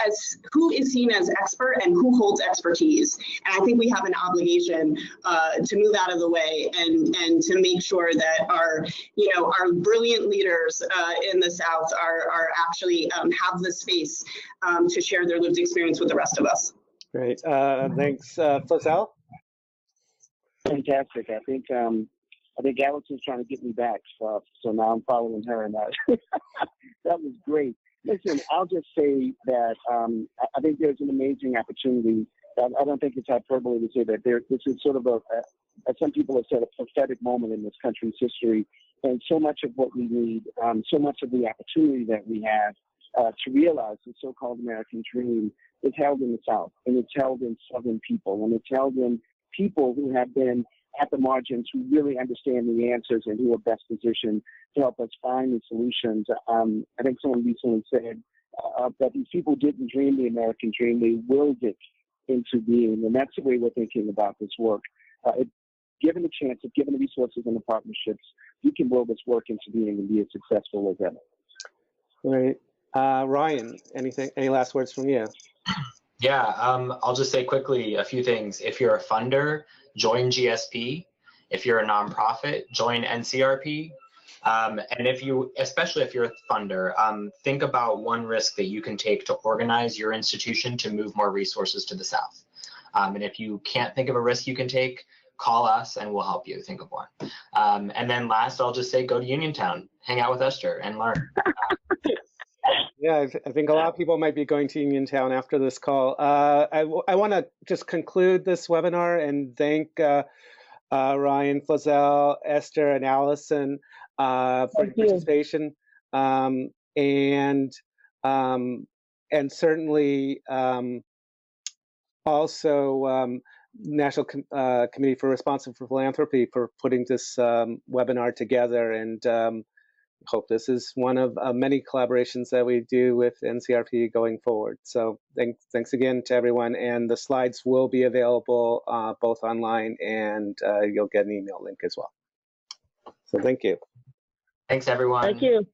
is seen as expert and who holds expertise. And I think we have an obligation to move out of the way and to make sure that our brilliant leaders in the South are actually have the space to share their lived experience with the rest of us. Great. Thanks. Flazell? Fantastic. I think Allison's trying to get me back, so now I'm following her, and that was great. Listen, I'll just say that I think there's an amazing opportunity. I don't think it's hyperbole to say that this is sort of as some people have said, a prophetic moment in this country's history, and so much of what we need, so much of the opportunity that we have to realize the so-called American dream is held in the South, and it's held in Southern people, and it's held in people who have been at the margins, who really understand the answers and who are best positioned to help us find the solutions. I think someone recently said that these people didn't dream the American dream, they willed it into being, and that's the way we're thinking about this work. Given the chance, if given the resources and the partnerships, we can will this work into being and be as successful as ever. Great. Ryan, any last words from you? Yeah, I'll just say quickly a few things. If you're a funder, join GSP. If you're a nonprofit, join NCRP. And especially if you're a funder, think about one risk that you can take to organize your institution to move more resources to the South. And if you can't think of a risk you can take, call us and we'll help you think of one. And then last, I'll just say go to Uniontown, hang out with Esther and learn. Yeah, I think a lot of people might be going to Uniontown after this call. I want to just conclude this webinar and thank Ryan, Flazell, Esther, and Allison for your participation, and certainly also National Committee for Responsible Philanthropy for putting this webinar together, and hope this is one of many collaborations that we do with NCRP going forward. So thanks again to everyone, and the slides will be available both online and you'll get an email link as well. So thank you. Thanks everyone. Thank you.